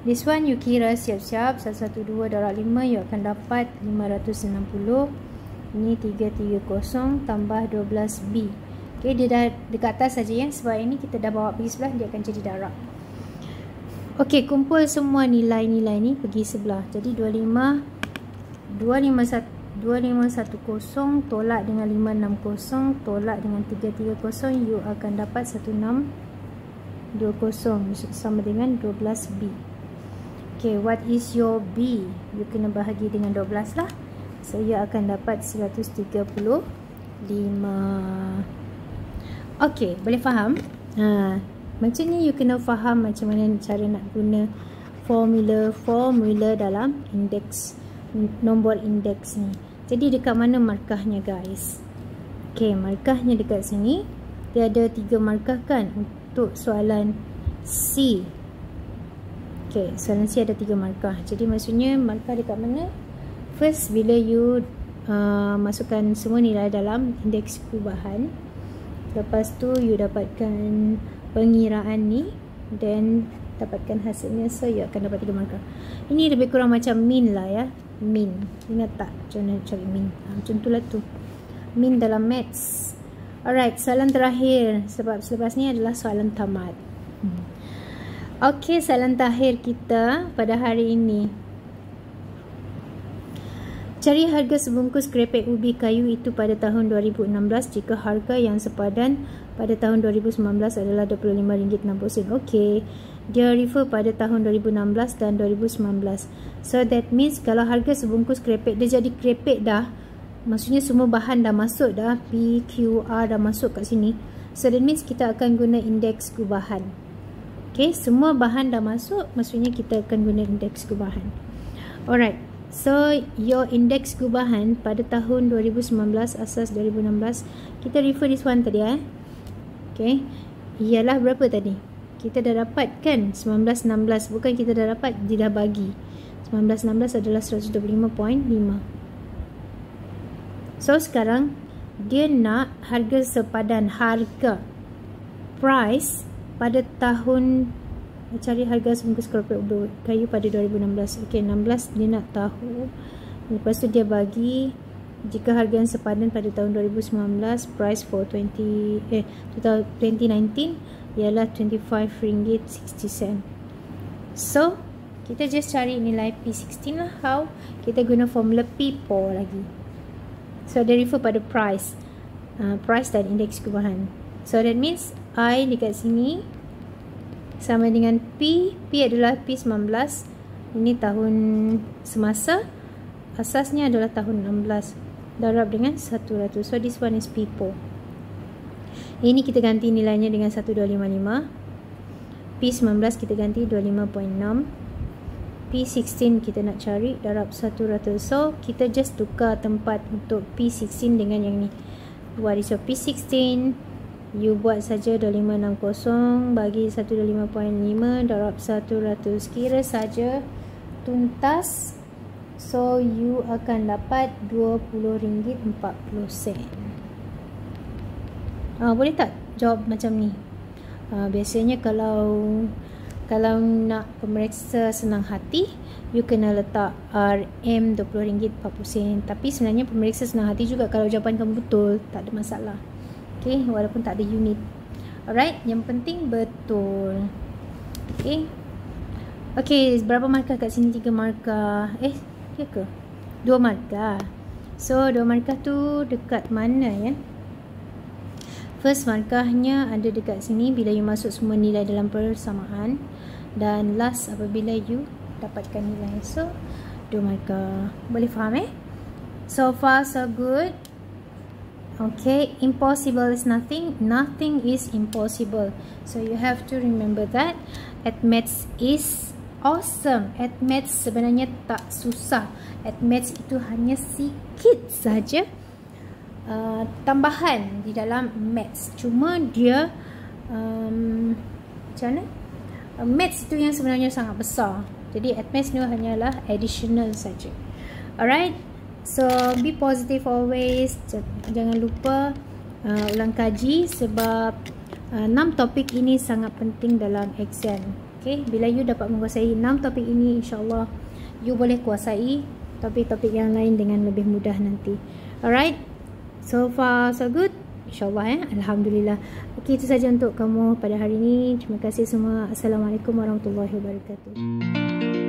This one you kira siap-siap. 112 darab 5, you akan dapat 560. Ini 330 tambah 12B. Okay, dia dah dekat atas saja ya, sebab ini kita dah bawa pergi sebelah, dia akan jadi darab. Okey, kumpul semua nilai-nilai ni pergi sebelah. Jadi 2510 tolak dengan 560 tolak dengan 330, you akan dapat 1620 sama dengan 12B. Okay, what is your B? You kena bahagi dengan 12 lah. So you akan dapat 135. Okay, boleh faham? Macam ni you kena faham macam mana cara nak guna formula dalam indeks, nombor indeks ni. Jadi dekat mana markahnya guys? Okay, markahnya dekat sini. Dia ada 3 markah kan untuk soalan C. Okay, soalan C ada 3 markah. Jadi maksudnya markah dekat mana? First, bila you masukkan semua nilai dalam indeks kubahan. Lepas tu you dapatkan pengiraan ni, then dapatkan hasilnya, so you akan dapat 3 markah. Ini lebih kurang macam min lah ya, min. Ingat tak macam mana cari min? Macam tu lah tu min dalam maths. Alright, soalan terakhir, sebab selepas ni adalah soalan tamat. Ok, soalan terakhir kita pada hari ini. Cari harga sebungkus kerepek ubi kayu itu pada tahun 2016 jika harga yang sepadan pada tahun 2019 adalah RM25.60. Okey, dia refer pada tahun 2016 dan 2019. So that means kalau harga sebungkus kerepek, dia jadi kerepek dah, maksudnya semua bahan dah masuk dah, P, Q, R dah masuk kat sini. So that means kita akan guna indeks kubahan. Okey, semua bahan dah masuk, maksudnya kita akan guna indeks kubahan. Alright. So, your indeks kubahan pada tahun 2019 asas 2016, kita refer this one tadi Okay, ialah berapa tadi? Kita dah dapat kan 1916, bukan kita dah dapat, dia dah bagi 1916 adalah 125.5. So sekarang dia nak harga sepadan, harga price pada tahun, cari harga sebungkus kerepek kayu pada 2016. Okey, 16 dia nak tahu. Lepas tu dia bagi jika harga yang sepadan pada tahun 2019, price for 2019 ialah RM25.60. So, kita just cari nilai P16 lah. How? Kita guna formula P4 lagi. So, dia refer pada price. Price dan indeks kubahan. So, that means I dekat sini sama dengan P. P adalah P19. Ini tahun semasa. Asasnya adalah tahun 16. Darab dengan 100. So this one is P4. Ini kita ganti nilainya dengan 1255. P19 kita ganti 25.6. P16 kita nak cari darab 100. So kita just tukar tempat untuk P16 dengan yang ni. What is your P16? You buat saja 2560 bagi 125.5 darab 100. Kira saja tuntas. So you akan dapat RM20.40. Boleh tak jawab macam ni? Biasanya kalau nak pemeriksa senang hati, you kena letak RM RM20.40. Tapi sebenarnya pemeriksa senang hati juga kalau jawapan kamu betul, tak ada masalah. Okay, walaupun tak ada unit. Alright, yang penting betul. Okay. Okay, berapa markah kat sini? 3 markah. Ya ke? 2 markah. So, 2 markah tu dekat mana ya? First markahnya ada dekat sini bila you masuk semua nilai dalam persamaan. Dan last apabila you dapatkan nilai. So, 2 markah. Boleh faham So far, so good. Okay, impossible is nothing. Nothing is impossible. So you have to remember that. Maths is awesome. Maths sebenarnya tak susah. Maths itu hanya sikit saja tambahan di dalam maths. Cuma dia macam mana? Maths itu yang sebenarnya sangat besar. Jadi ATMAS ni hanyalah additional saja. Alright, so be positive always. Jangan lupa ulang kaji sebab 6 topik ini sangat penting dalam exam. Okay, bila you dapat menguasai 6 topik ini, insyaAllah you boleh kuasai topik-topik yang lain dengan lebih mudah nanti. Alright, so far so good, insyaAllah ya. Alhamdulillah. Okay, itu saja untuk kamu pada hari ini. Terima kasih semua. Assalamualaikum warahmatullahi wabarakatuh.